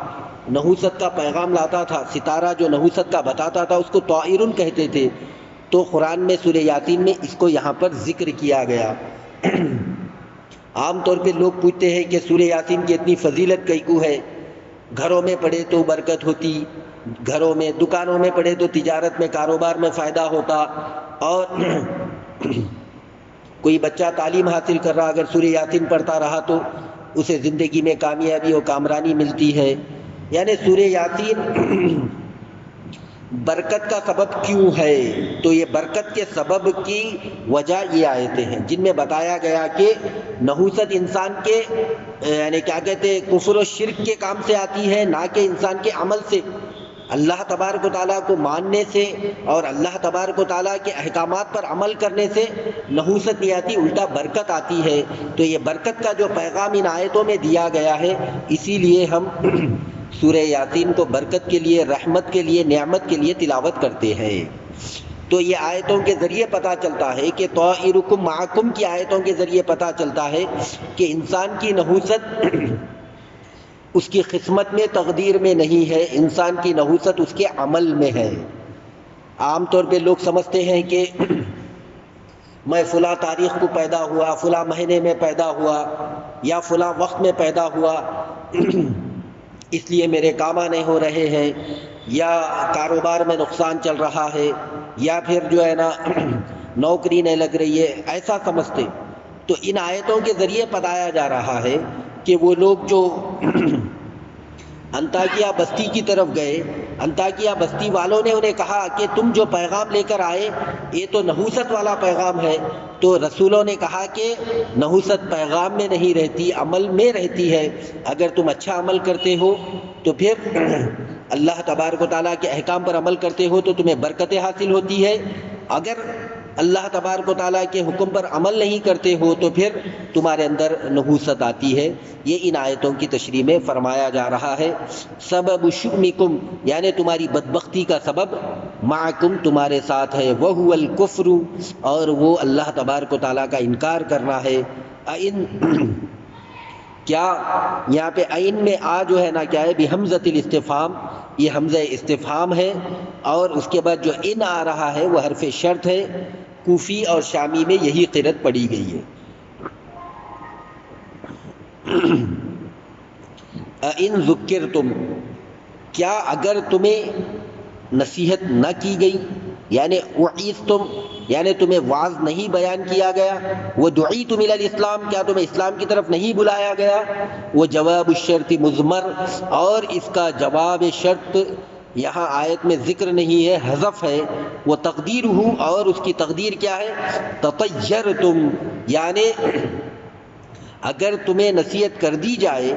نحوست کا پیغام لاتا تھا، ستارہ جو نحوست کا بتاتا تھا، اس کو طائرن کہتے تھے. تو قرآن میں سورہ یاسین میں اس کو یہاں پر ذکر کیا گیا. عام طور پہ لوگ پوچھتے ہیں کہ سورہ یاسین کی اتنی فضیلت کئی کو ہے، گھروں میں پڑھے تو برکت ہوتی، گھروں میں دکانوں میں پڑھے تو تجارت میں کاروبار میں فائدہ ہوتا، اور کوئی بچہ تعلیم حاصل کر رہا اگر سورہ یاسین پڑھتا رہا تو اسے زندگی میں کامیابی و کامرانی ملتی ہے. یعنی سورہ یاسین برکت کا سبب کیوں ہے؟ تو یہ برکت کے سبب کی وجہ یہ آیتیں ہیں جن میں بتایا گیا کہ نحوست انسان کے یعنی کیا کہتے ہیں کفر و شرک کے کام سے آتی ہے، نہ کہ انسان کے عمل سے. اللہ تبارک و تعالیٰ کو ماننے سے اور اللہ تبارک و تعالیٰ کے احکامات پر عمل کرنے سے نحوست نہیں آتی، الٹا برکت آتی ہے. تو یہ برکت کا جو پیغام ان آیتوں میں دیا گیا ہے، اسی لیے ہم سورہ یاسین کو برکت کے لیے، رحمت کے لیے، نعمت کے لیے تلاوت کرتے ہیں. تو یہ آیتوں کے ذریعے پتہ چلتا ہے کہ طائرکم معکم کی آیتوں کے ذریعے پتہ چلتا ہے کہ انسان کی نحوست اس کی قسمت میں، تقدیر میں نہیں ہے، انسان کی نحوست اس کے عمل میں ہے. عام طور پہ لوگ سمجھتے ہیں کہ میں فلاں تاریخ کو پیدا ہوا، فلاں مہینے میں پیدا ہوا، یا فلاں وقت میں پیدا ہوا، اس لیے میرے کام نہیں ہو رہے ہیں، یا کاروبار میں نقصان چل رہا ہے، یا پھر جو ہے نا نوکری نہیں لگ رہی ہے، ایسا سمجھتے. تو ان آیتوں کے ذریعے بتایا جا رہا ہے کہ وہ لوگ جو انطاکیہ بستی کی طرف گئے، انطاکیہ بستی والوں نے انہیں کہا کہ تم جو پیغام لے کر آئے یہ تو نحوست والا پیغام ہے. تو رسولوں نے کہا کہ نحوست پیغام میں نہیں رہتی، عمل میں رہتی ہے. اگر تم اچھا عمل کرتے ہو تو پھر اللہ تبارک و تعالیٰ کے احکام پر عمل کرتے ہو تو تمہیں برکتیں حاصل ہوتی ہے. اگر اللہ تبارک و تعالیٰ کے حکم پر عمل نہیں کرتے ہو تو پھر تمہارے اندر نحوست آتی ہے. یہ ان آیتوں کی تشریح میں فرمایا جا رہا ہے. سبب شؤمکم یعنی تمہاری بدبختی کا سبب معکم تمہارے ساتھ ہے، وہو الکفر اور وہ اللہ تبارک و تعالیٰ کا انکار کرنا ہے. کیا یہاں پہ عین میں آ جو ہے نا کیا ہے بحمزۃ الاستفہام، یہ حمزہ استفہام ہے، اور اس کے بعد جو ان آ رہا ہے وہ حرف شرط ہے. کوفی اور شامی میں یہی قرأت پڑھی گئی ہے. ان ذکرتم، کیا اگر تمہیں نصیحت نہ کی گئی، یعنی وعظتم یعنی تمہیں واعظ نہیں بیان کیا گیا، ودعیتم الی الاسلام کیا تمہیں اسلام کی طرف نہیں بلایا گیا. وہ جواب الشرط مضمر، اور اس کا جواب شرط یہاں آیت میں ذکر نہیں ہے، حذف ہے. وہ تقدیر ہوں، اور اس کی تقدیر کیا ہے؟ تطیرتم، یعنی اگر تمہیں نصیحت کر دی جائے،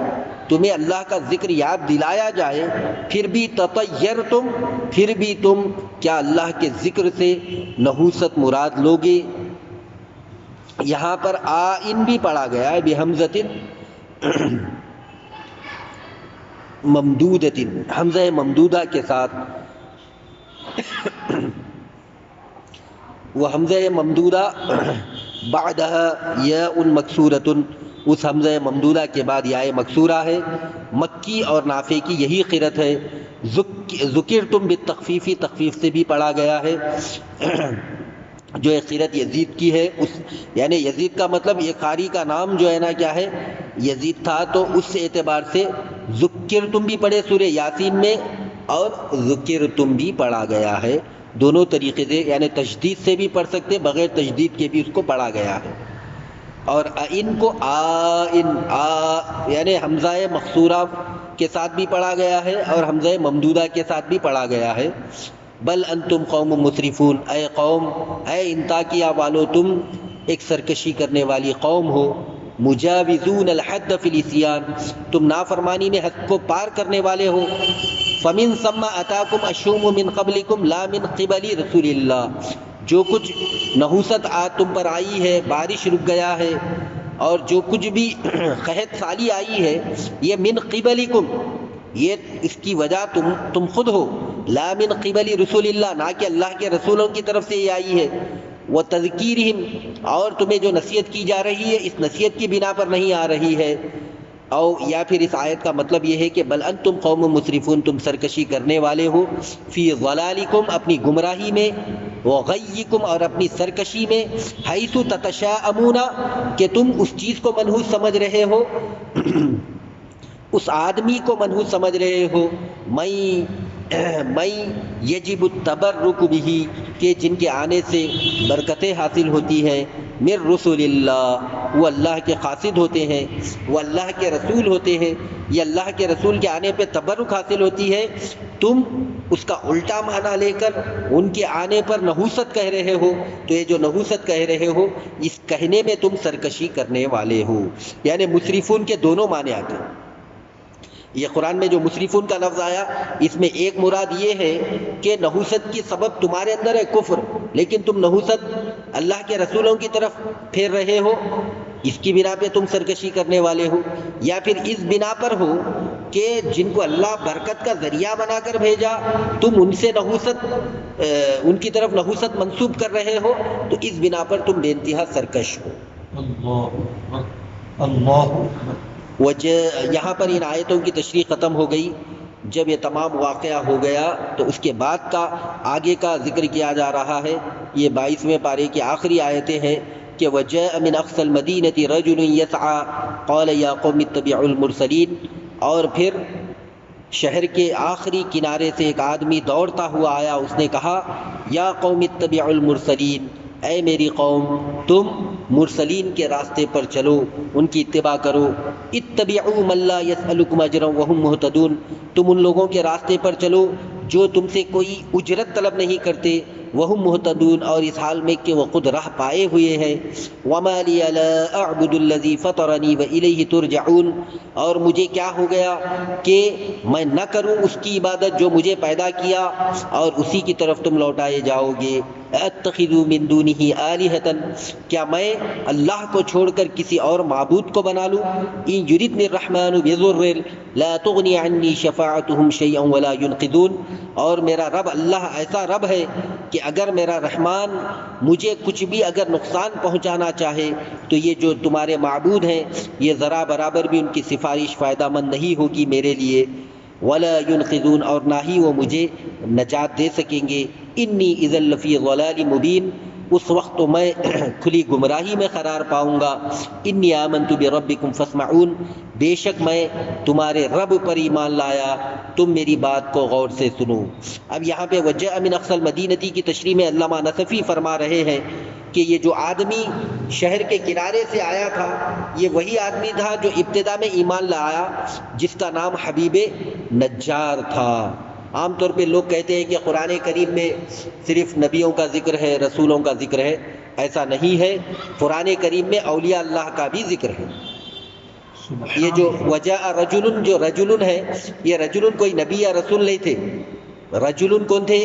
تمہیں اللہ کا ذکر یاد دلایا جائے، پھر بھی تطیرتم، پھر بھی تم کیا اللہ کے ذکر سے نحوست مراد لوگے. یہاں پر آئن بھی پڑھا گیا ہے بحمزۃ ممدودۃ، حمزہ ممدودہ کے ساتھ. وہ حمزہ ممدودہ بعدها یاء مکسورۃ، اس حمزہ ممدودہ کے بعد یا مکسورہ ہے. مکی اور نافع کی یہی قرأت ہے. ذکرتم بالتخفیف، تخفیف سے بھی پڑھا گیا ہے. جو ایک قرت یزید کی ہے، اس یعنی یزید کا مطلب یہ قاری کا نام جو ہے نا کیا ہے، یزید تھا، تو اس اعتبار سے ذکرتم بھی پڑھے سورہ یاسین میں اور ذکرتم بھی پڑھا گیا ہے، دونوں طریقے سے، یعنی تشدید سے بھی پڑھ سکتے، بغیر تشدید کے بھی اس کو پڑھا گیا ہے۔ اور ان کو یعنی حمزہ مقصورہ کے ساتھ بھی پڑھا گیا ہے اور حمزہ ممدودہ کے ساتھ بھی پڑھا گیا ہے۔ بل انتم قوم مسرفون، اے قوم، اے انطاکیہ والو، تم ایک سرکشی کرنے والی قوم ہو، مجاوزون الحد فی العصیان، تم نافرمانی میں حد کو پار کرنے والے ہو۔ فمن ثم اتاکم الشوم من قبلکم لا من قبل رسول اللہ، جو کچھ نحوست آج تم پر آئی ہے، بارش رک گیا ہے، اور جو کچھ بھی قحط سالی آئی ہے، یہ من قبلکم، یہ اس کی وجہ تم خود ہو، لا من قبل رسول اللہ، نہ کہ اللہ کے رسولوں کی طرف سے یہ آئی ہے، وتذکیرہم، اور تمہیں جو نصیحت کی جا رہی ہے اس نصیحت کی بنا پر نہیں آ رہی ہے۔ او یا پھر اس آیت کا مطلب یہ ہے کہ بل انتم قوم مسرفون، تم سرکشی کرنے والے ہو، فی ضلالکم، اپنی گمراہی میں، وغیکم، اور اپنی سرکشی میں، حیث تتشاءمون، کہ تم اس چیز کو منحوس سمجھ رہے ہو، اس آدمی کو منحوس سمجھ رہے ہو، میں یجب التبرک بھی، کہ جن کے آنے سے برکتیں حاصل ہوتی ہیں، من رسول اللہ، وہ اللہ کے قاصد ہوتے ہیں، وہ اللہ کے رسول ہوتے ہیں، یہ اللہ کے رسول کے آنے پہ تبرک حاصل ہوتی ہے، تم اس کا الٹا معنی لے کر ان کے آنے پر نحوست کہہ رہے ہو، تو یہ جو نحوست کہہ رہے ہو، اس کہنے میں تم سرکشی کرنے والے ہو۔ یعنی مسرفون کے دونوں معنی آتے ہیں۔ یہ قرآن میں جو مسرفون کا لفظ آیا، اس میں ایک مراد یہ ہے کہ نحوست کی سبب تمہارے اندر ہے کفر، لیکن تم نحوست اللہ کے رسولوں کی طرف پھیر رہے ہو، اس کی بنا پہ تم سرکشی کرنے والے ہو، یا پھر اس بنا پر ہو کہ جن کو اللہ برکت کا ذریعہ بنا کر بھیجا، تم ان سے نحوست، ان کی طرف نحوست منسوب کر رہے ہو، تو اس بنا پر تم بے انتہا سرکش ہو۔ اللہ یہاں پر ان آیتوں کی تشریح ختم ہو گئی۔ جب یہ تمام واقعہ ہو گیا تو اس کے بعد کا آگے کا ذکر کیا جا رہا ہے۔ یہ 22ویں پارے کی آخری آیتیں ہیں کہ وَجَاءَ مِنْ أَقْصَى الْمَدِينَةِ رَجُلٌ يَسْعَىٰ قَالَ يَا قَوْمِ اتَّبِعُوا الْمُرْسَلِينَ، اور پھر شہر کے آخری کنارے سے ایک آدمی دوڑتا ہوا آیا، اس نے کہا یا قوم اتبعوا المرسلین، اے میری قوم تم مرسلین کے راستے پر چلو، ان کی اتباع کرو۔ اتبعوا من لا يسألكم اجرا وهم مهتدون، تم ان لوگوں کے راستے پر چلو جو تم سے کوئی اجرت طلب نہیں کرتے، وهم مهتدون، اور اس حال میں کہ وہ خود راہ پائے ہوئے ہیں۔ وما لي لا اعبد الذي فطرني واليه ترجعون، اور مجھے کیا ہو گیا کہ میں نہ کروں اس کی عبادت جو مجھے پیدا کیا اور اسی کی طرف تم لوٹائے جاؤ گے۔ اتخذ من دونه آلهة، کیا میں اللہ کو چھوڑ کر کسی اور معبود کو بنا لوں؟ ان یردنی الرحمن بضر لا تغنی عنی شفاعتهم شیئا ولا ينقذون، اور میرا رب اللہ ایسا رب ہے کہ اگر میرا رحمان مجھے کچھ بھی اگر نقصان پہنچانا چاہے تو یہ جو تمہارے معبود ہیں یہ ذرا برابر بھی ان کی سفارش فائدہ مند نہیں ہوگی میرے لیے۔ ولا ينقذون، اور نہ ہی وہ مجھے نجات دے سکیں گے۔ انی اذا لفی ضلال مبین، اس وقت تو میں کھلی گمراہی میں قرار پاؤں گا۔ انی آمنت بربکم فاسمعون، بے شک میں تمہارے رب پر ایمان لایا، تم میری بات کو غور سے سنو۔ اب یہاں پہ وجاء من اقصى المدینہ کی تشریح میں علامہ نصفی فرما رہے ہیں کہ یہ جو آدمی شہر کے کنارے سے آیا تھا یہ وہی آدمی تھا جو ابتدا میں ایمان لایا، جس کا نام حبیب نجار تھا۔ عام طور پہ لوگ کہتے ہیں کہ قرآن کریم میں صرف نبیوں کا ذکر ہے، رسولوں کا ذکر ہے، ایسا نہیں ہے، قرآن کریم میں اولیاء اللہ کا بھی ذکر ہے۔ یہ جو وجاء رجل، جو رجل ہے، یہ رجل کوئی نبی یا رسول نہیں تھے۔ رجل کون تھے؟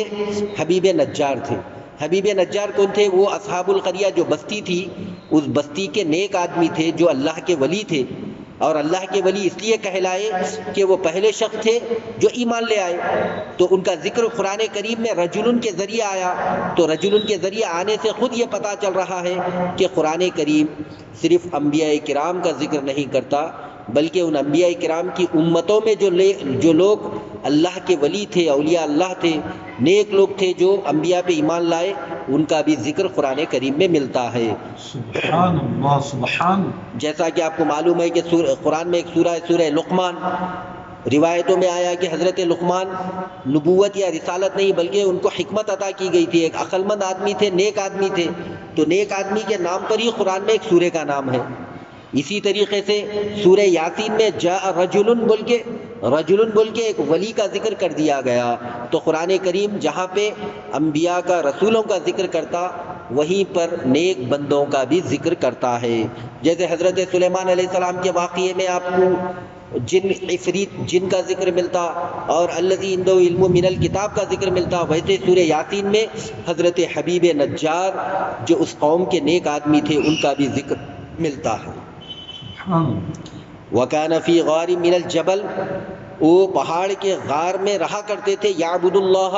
حبیب نجار تھے۔ حبیب نجار کون تھے؟ وہ اصحاب القریہ جو بستی تھی، اس بستی کے نیک آدمی تھے جو اللہ کے ولی تھے، اور اللہ کے ولی اس لیے کہلائے کہ وہ پہلے شخص تھے جو ایمان لے آئے، تو ان کا ذکر قرآن کریم میں رجلن کے ذریعے آیا، تو رجلن کے ذریعے آنے سے خود یہ پتہ چل رہا ہے کہ قرآن کریم صرف انبیاء کرام کا ذکر نہیں کرتا، بلکہ ان انبیاء کرام کی امتوں میں جو لوگ اللہ کے ولی تھے، اولیاء اللہ تھے، نیک لوگ تھے جو انبیاء پہ ایمان لائے، ان کا بھی ذکر قرآن کریم میں ملتا ہے۔ سبحان اللہ، سبحان۔ جیسا کہ آپ کو معلوم ہے کہ قرآن میں ایک سورہ ہے، سورہ لقمان، روایتوں میں آیا کہ حضرت لقمان نبوت یا رسالت نہیں بلکہ ان کو حکمت عطا کی گئی تھی، ایک عقل مند آدمی تھے، نیک آدمی تھے، تو نیک آدمی کے نام پر ہی قرآن میں ایک سورہ کا نام ہے۔ اسی طریقے سے سورہ یاسین میں جاء رجل بول کے ایک ولی کا ذکر کر دیا گیا۔ تو قرآن کریم جہاں پہ انبیاء کا، رسولوں کا ذکر کرتا، وہیں پر نیک بندوں کا بھی ذکر کرتا ہے۔ جیسے حضرت سلیمان علیہ السلام کے واقعے میں آپ کو عفریت جن کا ذکر ملتا اور الذی عنده علم من الکتاب کا ذکر ملتا، ویسے سورہ یاسین میں حضرت حبیب نجار جو اس قوم کے نیک آدمی تھے ان کا بھی ذکر ملتا ہے۔ وَكَانَ فِي غَارٍ مِّنَ الْجَبَلِ، وہ پہاڑ کے غار میں رہا کرتے تھے، یعبد اللہ،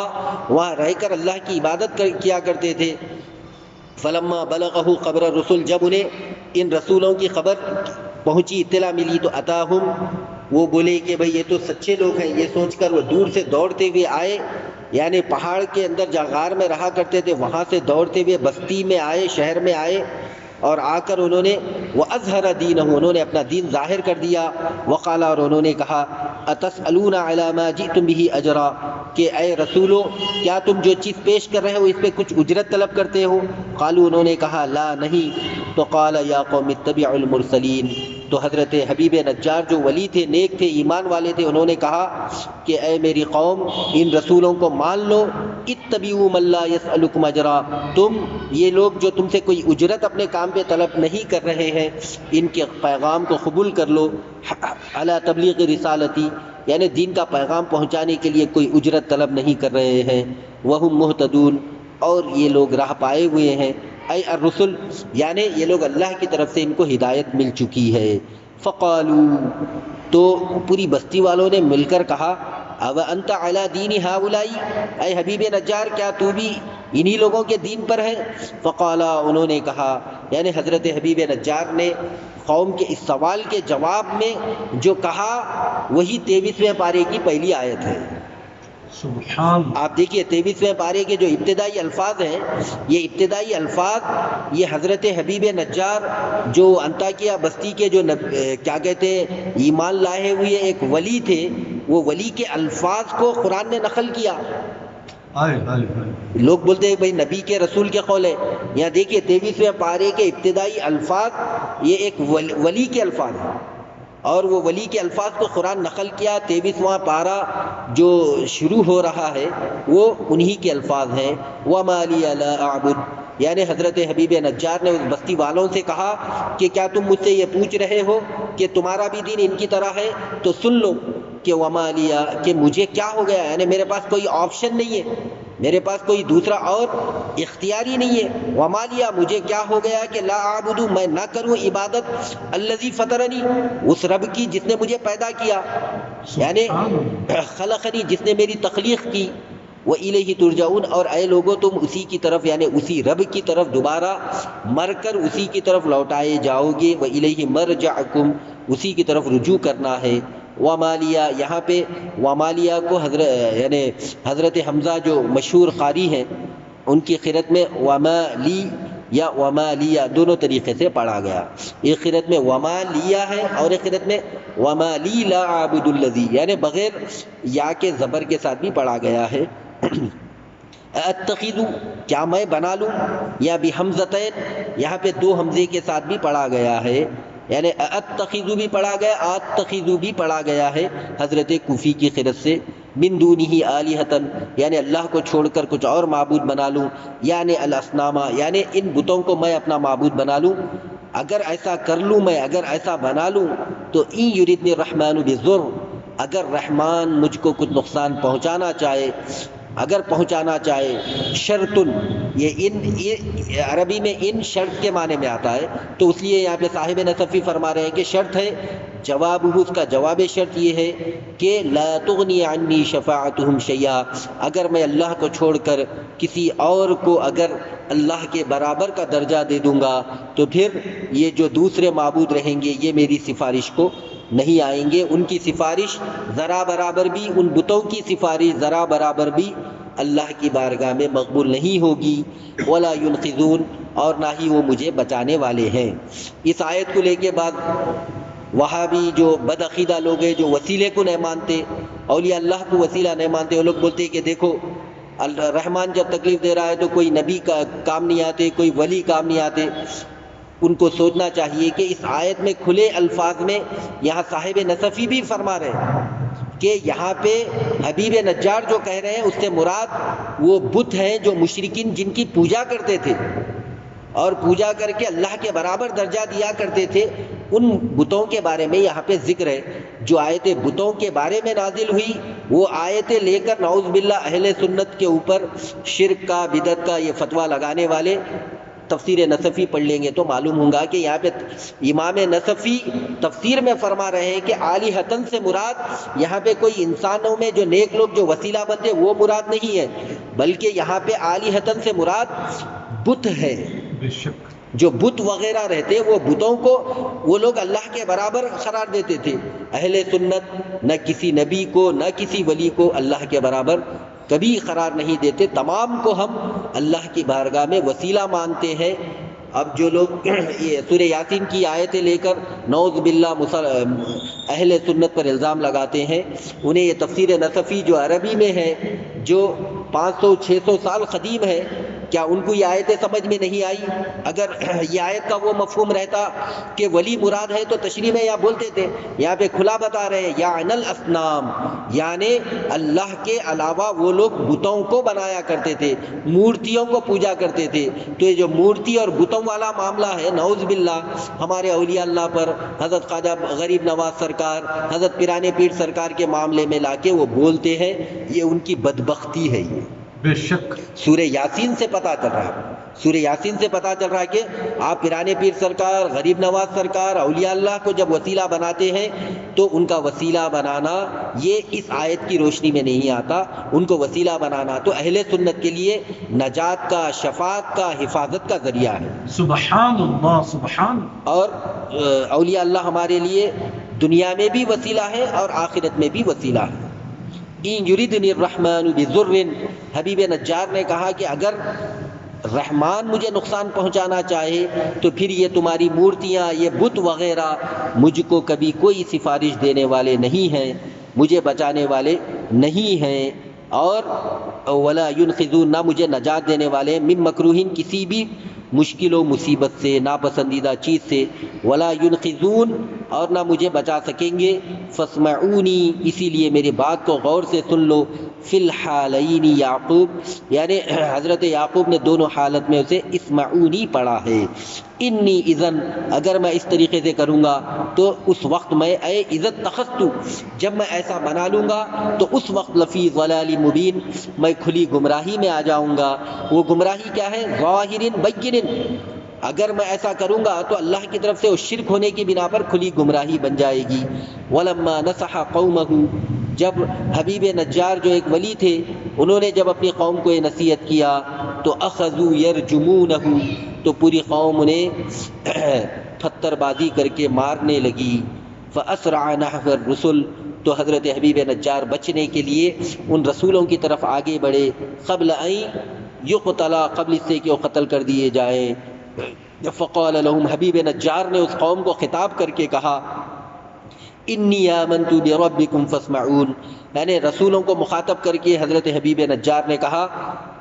وہاں رہ کر اللہ کی عبادت کیا کرتے تھے۔ فلما بلغہ خبر الرسل، جب انہیں ان رسولوں کی خبر پہنچی، اطلاع ملی، تو اتاہم، وہ بولے کہ بھئی یہ تو سچے لوگ ہیں، یہ سوچ کر وہ دور سے دوڑتے ہوئے آئے، یعنی پہاڑ کے اندر جہاں غار میں رہا کرتے تھے وہاں سے دوڑتے ہوئے بستی میں آئے، شہر میں آئے، اور آ کر انہوں نے وَأَظْهَرَ دِينَهُ، انہوں نے اپنا دین ظاہر کر دیا۔ وقال، اور انہوں نے کہا، أَتَسْأَلُونَ عَلَى مَا جِئْتُمْ بِهِ أَجْرًا، کہ اے رسولو کیا تم جو چیز پیش کر رہے ہو اس پہ کچھ اجرت طلب کرتے ہو؟ قالوا، انہوں نے کہا، لا، نہیں۔ تو قال یا قوم اتبعوا المرسلین، تو حضرت حبیب نجار جو ولی تھے، نیک تھے، ایمان والے تھے، انہوں نے کہا کہ اے میری قوم ان رسولوں کو مان لو، اتبعوا من لا يسألكم اجرا، تم یہ لوگ جو تم سے کوئی اجرت اپنے کام پہ طلب نہیں کر رہے ہیں، ان کے پیغام کو قبول کر لو، علی تبلیغ رسالتی، یعنی دین کا پیغام پہنچانے کے لیے کوئی اجرت طلب نہیں کر رہے ہیں، وہم مہتدون، اور یہ لوگ راہ پائے ہوئے ہیں، اے الرسل، یعنی یہ لوگ اللہ کی طرف سے ان کو ہدایت مل چکی ہے۔ فقالوا، تو پوری بستی والوں نے مل کر کہا، او انت علی دین ہؤلاء، اے حبیب نجار کیا تو بھی انہی لوگوں کے دین پر ہے؟ فقالا، انہوں نے کہا، یعنی حضرت حبیب نجار نے قوم کے اس سوال کے جواب میں جو کہا وہی 23ویں پارے کی پہلی آیت ہے۔ سبحان۔ آپ دیکھیے 23ویں پارے کے جو ابتدائی الفاظ ہیں، یہ ابتدائی الفاظ یہ حضرت حبیب نجار جو انطاکیہ بستی کے جو کیا کہتے ہیں ایمان لائے ہوئے ایک ولی تھے، وہ ولی کے الفاظ کو قرآن نے نقل کیا۔ لوگ بولتے ہیں بھائی نبی کے رسول کے قول ہے، یہاں دیکھیے 23ویں پارے کے ابتدائی الفاظ یہ ایک ولی کے الفاظ ہیں، اور وہ ولی کے الفاظ کو قرآن نقل کیا۔ 23واں پارہ جو شروع ہو رہا ہے وہ انہی کے الفاظ ہیں، وَمَا لِيَ لَا أَعْبُدُ، یعنی حضرت حبیب نجار نے اس بستی والوں سے کہا کہ کیا تم مجھ سے یہ پوچھ رہے ہو کہ تمہارا بھی دین ان کی طرح ہے؟ تو سن لو کہ وَمَا لِيَ، کہ مجھے کیا ہو گیا، یعنی میرے پاس کوئی آپشن نہیں ہے، میرے پاس کوئی دوسرا اور اختیاری نہیں ہے۔ وَمَا لِيَ، مجھے کیا ہو گیا کہ لا اعبد، میں نہ کروں عبادت الذی فطرنی، اس رب کی جس نے مجھے پیدا کیا، یعنی خلقنی، جس نے میری تخلیق کی، وَإِلَيْهِ تُرْجَعُونَ، اور اے لوگوں تم اسی کی طرف، یعنی اسی رب کی طرف دوبارہ مر کر اسی کی طرف لوٹائے جاؤ گے، وَإِلَيْهِ مَرْجَعُكُمْ، اسی کی طرف رجوع کرنا ہے۔ وَمَا لِيَ، یہاں پہ وَمَا لِيَ کو یعنی حضرت حمزہ جو مشہور قاری ہیں ان کی قرأت میں وَمَا لِي یا وَمَا لِيَ دونوں طریقے سے پڑھا گیا، ایک قرأت میں وَمَا لِيَ ہے اور ایک قرأت میں وَمَا لِي لَا أَعْبُدُ الَّذِي، یعنی بغیر یا کے زبر کے ساتھ بھی پڑھا گیا ہے۔ اتخذ، کیا میں بنا لوں، یا بحمزتین، یہاں پہ دو حمزے کے ساتھ بھی پڑھا گیا ہے، یعنی اتخذ بھی پڑھا گیا، اتخذ بھی پڑھا گیا ہے حضرت کوفی کی قرأت سے، من دونہ آلہۃ، یعنی اللہ کو چھوڑ کر کچھ اور معبود بنا لوں، یعنی الاصنام، یعنی ان بتوں کو میں اپنا معبود بنا لوں۔ اگر ایسا کر لوں میں، اگر ایسا بنا لوں تو ان یردنی الرحمن بضر، اگر رحمان مجھ کو کچھ نقصان پہنچانا چاہے، اگر پہنچانا چاہے، شرطن، یہ عربی میں ان شرط کے معنی میں آتا ہے، تو اس لیے یہاں پہ صاحب نصفی فرما رہے ہیں کہ شرط ہے، جواب اس کا جواب شرط یہ ہے کہ لا تغنی عنی شفاعتہم شیئا، اگر میں اللہ کو چھوڑ کر کسی اور کو اگر اللہ کے برابر کا درجہ دے دوں گا تو پھر یہ جو دوسرے معبود رہیں گے یہ میری سفارش کو نہیں آئیں گے، ان کی سفارش ذرا برابر بھی، ان بتوں کی سفارش ذرا برابر بھی اللہ کی بارگاہ میں مقبول نہیں ہوگی۔ ولا ينقذون، اور نہ ہی وہ مجھے بچانے والے ہیں۔ اس آیت کو لے کے بعد وہابی جو بدعقیدہ لوگ ہیں، جو وسیلے کو نہیں مانتے، اولیاء اللہ کو وسیلہ نہیں مانتے، وہ لوگ بولتے ہیں کہ دیکھو رحمان جب تکلیف دے رہا ہے تو کوئی نبی کا کام نہیں آتے، کوئی ولی کام نہیں آتے۔ ان کو سوچنا چاہیے کہ اس آیت میں کھلے الفاظ میں یہاں صاحب نصفی بھی فرما رہے ہیں کہ یہاں پہ حبیب نجار جو کہہ رہے ہیں اس سے مراد وہ بت ہیں جو مشرکین جن کی پوجا کرتے تھے اور پوجا کر کے اللہ کے برابر درجہ دیا کرتے تھے، ان بتوں کے بارے میں یہاں پہ ذکر ہے۔ جو آیتیں بتوں کے بارے میں نازل ہوئی وہ آیتیں لے کر نعوذ باللہ اہل سنت کے اوپر شرک کا، بدعت کا یہ فتویٰ لگانے والے تفسیر نصفی پڑھ لیں گے تو معلوم ہوگا کہ یہاں پہ امام نصفی تفسیر میں فرما رہے ہیں کہ آلہتن سے مراد یہاں پہ کوئی انسانوں میں جو نیک لوگ جو وسیلہ بنتے وہ مراد نہیں ہے، بلکہ یہاں پہ آلہتن سے مراد بت ہے۔ بے شک جو بت وغیرہ رہتے وہ بتوں کو وہ لوگ اللہ کے برابر قرار دیتے تھے۔ اہل سنت نہ کسی نبی کو نہ کسی ولی کو اللہ کے برابر کبھی قرار نہیں دیتے، تمام کو ہم اللہ کی بارگاہ میں وسیلہ مانتے ہیں۔ اب جو لوگ یہ سورہ یاسین کی آیتیں لے کر نعوذ باللہ اہل سنت پر الزام لگاتے ہیں، انہیں یہ تفسیر نصفی جو عربی میں ہے، جو 500-600 سال قدیم ہے، کیا ان کو یہ آیتیں سمجھ میں نہیں آئی؟ اگر یہ آیت کا وہ مفہوم رہتا کہ ولی مراد ہے تو تشریح میں یہاں بولتے تھے، یہاں پہ کھلا بتا رہے ہیں یعن الاصنام، یعنی اللہ کے علاوہ وہ لوگ بتوں کو بنایا کرتے تھے، مورتیوں کو پوجا کرتے تھے۔ تو یہ جو مورتی اور بتوں والا معاملہ ہے نعوذ باللہ ہمارے اولیاء اللہ پر حضرت خواجہ غریب نواز سرکار، حضرت پیرانے پیر سرکار کے معاملے میں لا کے وہ بولتے ہیں، یہ ان کی بدبختی ہے۔ یہ بے شک سورہ یاسین سے پتہ چل رہا ہے، سورہ یاسین سے پتہ چل رہا ہے کہ آپ پیرانے پیر سرکار، غریب نواز سرکار، اولیاء اللہ کو جب وسیلہ بناتے ہیں تو ان کا وسیلہ بنانا یہ اس آیت کی روشنی میں نہیں آتا۔ ان کو وسیلہ بنانا تو اہل سنت کے لیے نجات کا، شفاعت کا، حفاظت کا ذریعہ ہے۔ سبحان اللہ سبحان۔ اور اولیاء اللہ ہمارے لیے دنیا میں بھی وسیلہ ہے اور آخرت میں بھی وسیلہ ہے۔ ان یریدنی الرحمن بضر، حبیب نجار نے کہا کہ اگر رحمان مجھے نقصان پہنچانا چاہے تو پھر یہ تمہاری مورتیاں، یہ بت وغیرہ مجھ کو کبھی کوئی سفارش دینے والے نہیں ہیں، مجھے بچانے والے نہیں ہیں، اور ولا ينقذون، نہ مجھے نجات دینے والے، من مکروہین، کسی بھی مشکل و مصیبت سے، ناپسندیدہ چیز سے، ولا ينقذون، اور نہ مجھے بچا سکیں گے۔ فاسمعونی، اسی لیے میری بات کو غور سے سن لو۔ فی الحالین یعقوب، یعنی حضرت یعقوب نے دونوں حالت میں اسے اسمعونی پڑھا ہے۔ انی اذن، اگر میں اس طریقے سے کروں گا تو اس وقت میں اذا اتخذت، جب میں ایسا بنا لوں گا تو اس وقت لفی ضلال مبین، میں کھلی گمراہی میں آ جاؤں گا۔ وہ گمراہی کیا ہے؟ ظاہر بین، اگر میں ایسا کروں گا تو اللہ کی طرف سے وہ شرک ہونے کی بنا پر کھلی گمراہی بن جائے گی۔ ولما نصح قومہ، جب حبیب نجار جو ایک ولی تھے انہوں نے جب اپنی قوم کو یہ نصیحت کیا تو اخذوا یرجمونہ، تو پوری قوم انہیں پتھر بازی کر کے مارنے لگی۔ فاسرع نحو الرسل، تو حضرت حبیب نجار بچنے کے لیے ان رسولوں کی طرف آگے بڑھے، قبل ان یقتلا، قبل اس سے کہ وہ قتل کر دیے جائیں۔ فقال لهم، حبیب نجار نے اس قوم کو خطاب کر کے کہا، انی آمنت بربکم فاسمعون، یعنی رسولوں کو مخاطب کر کے حضرت حبیب نجار نے کہا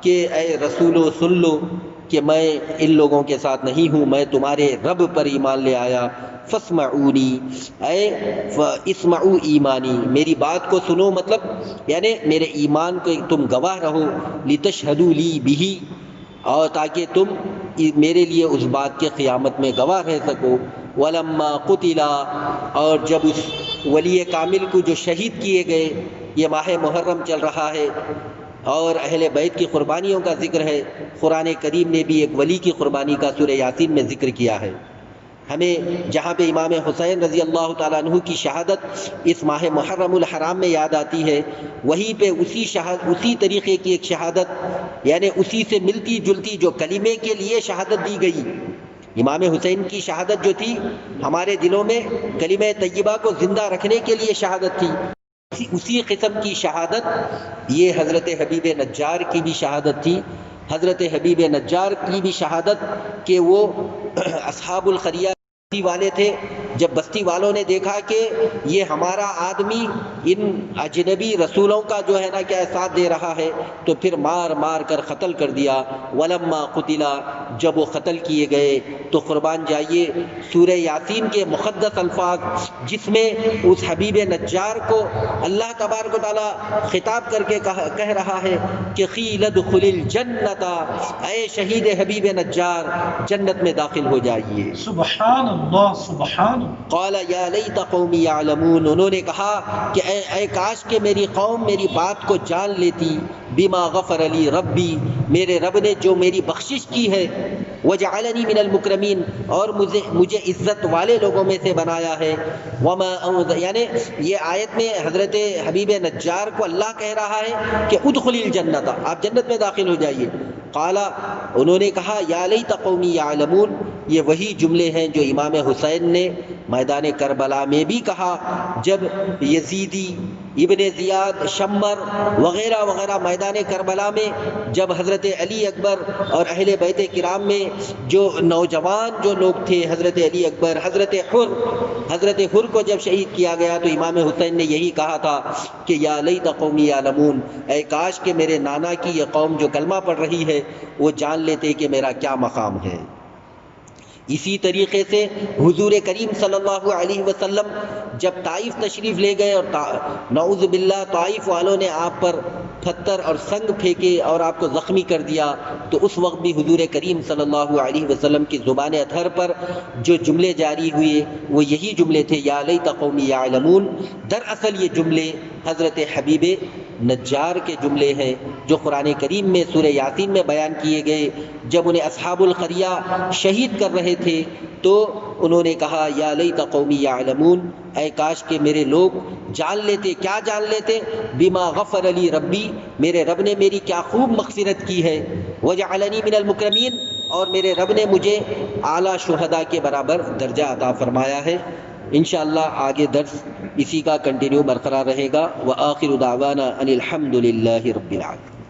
کہ اے رسولو سن لو کہ میں ان لوگوں کے ساتھ نہیں ہوں، میں تمہارے رب پر ایمان لے آیا۔ فاسمعونی، اے اسمعوا ایمانی، میری بات کو سنو، مطلب یعنی میرے ایمان کو تم گواہ رہو، لتشہدوا لی بہ، اور تاکہ تم میرے لیے اس بات کے قیامت میں گواہ رہ سکو۔ ولما قتلا، اور جب اس ولی کامل کو جو شہید کیے گئے، یہ ماہ محرم چل رہا ہے اور اہل بیت کی قربانیوں کا ذکر ہے، قرآن کریم نے بھی ایک ولی کی قربانی کا سورہ یاسین میں ذکر کیا ہے۔ ہمیں جہاں پہ امام حسین رضی اللہ تعالیٰ عنہ کی شہادت اس ماہ محرم الحرام میں یاد آتی ہے، وہیں پہ اسی طریقے کی ایک شہادت، یعنی اسی سے ملتی جلتی جو کلمے کے لیے شہادت دی گئی، امام حسین کی شہادت جو تھی ہمارے دلوں میں کلمہ طیبہ کو زندہ رکھنے کے لیے شہادت تھی، اسی قسم کی شہادت یہ حضرت حبیب نجار کی بھی شہادت تھی۔ حضرت حبیب نجار کی بھی شہادت کہ وہ اصحاب القریہ بستی والے تھے، جب بستی والوں نے دیکھا کہ یہ ہمارا آدمی ان اجنبی رسولوں کا جو ہے نا کیا ساتھ دے رہا ہے، تو پھر مار مار کر قتل کر دیا۔ ولما قتلا، جب وہ قتل کیے گئے تو قربان جائیے سورہ یاسین کے مقدس الفاظ جس میں اس حبیب نجار کو اللہ تبارک و تعالی خطاب کر کے کہہ رہا ہے کہ قیل ادخل الجنت، اے شہید حبیب نجار جنت میں داخل ہو جائیے۔ سبحان اللہ سبحان اللہ۔ قال یا لیت قومی یعلمون، انہوں نے کہا کہ اے کاش کہ میری قوم میری بات کو جان لیتی، بما غفر لی ربی، میرے رب نے جو میری بخشش کی ہے، وجعلنی من المکرمین، اور مجھے عزت والے لوگوں میں سے بنایا ہے۔ وما یعنی یہ آیت میں حضرت حبیب نجار کو اللہ کہہ رہا ہے کہ ادخل الجنت، آپ جنت میں داخل ہو جائیے۔ قال، انہوں نے کہا یا لیت قومی یعلمون، یہ وہی جملے ہیں جو امام حسین نے میدان کربلا میں بھی کہا جب یزیدی، ابن زیاد، شمر وغیرہ وغیرہ میدان کربلا میں جب حضرت علی اکبر اور اہل بیت کرام میں جو نوجوان جو لوگ تھے، حضرت علی اکبر، حضرت حر کو جب شہید کیا گیا تو امام حسین نے یہی کہا تھا کہ یا لیت قومی یعلمون، اے کاش کہ میرے نانا کی یہ قوم جو کلمہ پڑھ رہی ہے وہ جان لیتے کہ میرا کیا مقام ہے۔ اسی طریقے سے حضور کریم صلی اللہ علیہ وسلم جب طائف تشریف لے گئے اور نعوذ باللہ طائف والوں نے آپ پر پتھر اور سنگ پھینکے اور آپ کو زخمی کر دیا، تو اس وقت بھی حضور کریم صلی اللہ علیہ وسلم کی زبان اطہر پر جو جملے جاری ہوئے وہ یہی جملے تھے یا لیت قومی یعلمون۔ دراصل یہ جملے حضرت حبیب نجار کے جملے ہیں جو قرآن کریم میں سورہ یاسین میں بیان کیے گئے۔ جب انہیں اصحاب القریہ شہید کر رہے تھے تو انہوں نے کہا یا لیت قومی یعلمون، اے کاش کہ میرے لوگ جان لیتے، کیا جان لیتے؟ بما غفر لی ربی، میرے رب نے میری کیا خوب مغفرت کی ہے، وجعلنی من المکرمین، اور میرے رب نے مجھے اعلیٰ شہداء کے برابر درجہ عطا فرمایا ہے۔ انشاءاللہ آگے درس اسی کا کنٹینیو برقرار رہے گا۔ وآخر دعوانا ان الحمد للہ رب العالمین۔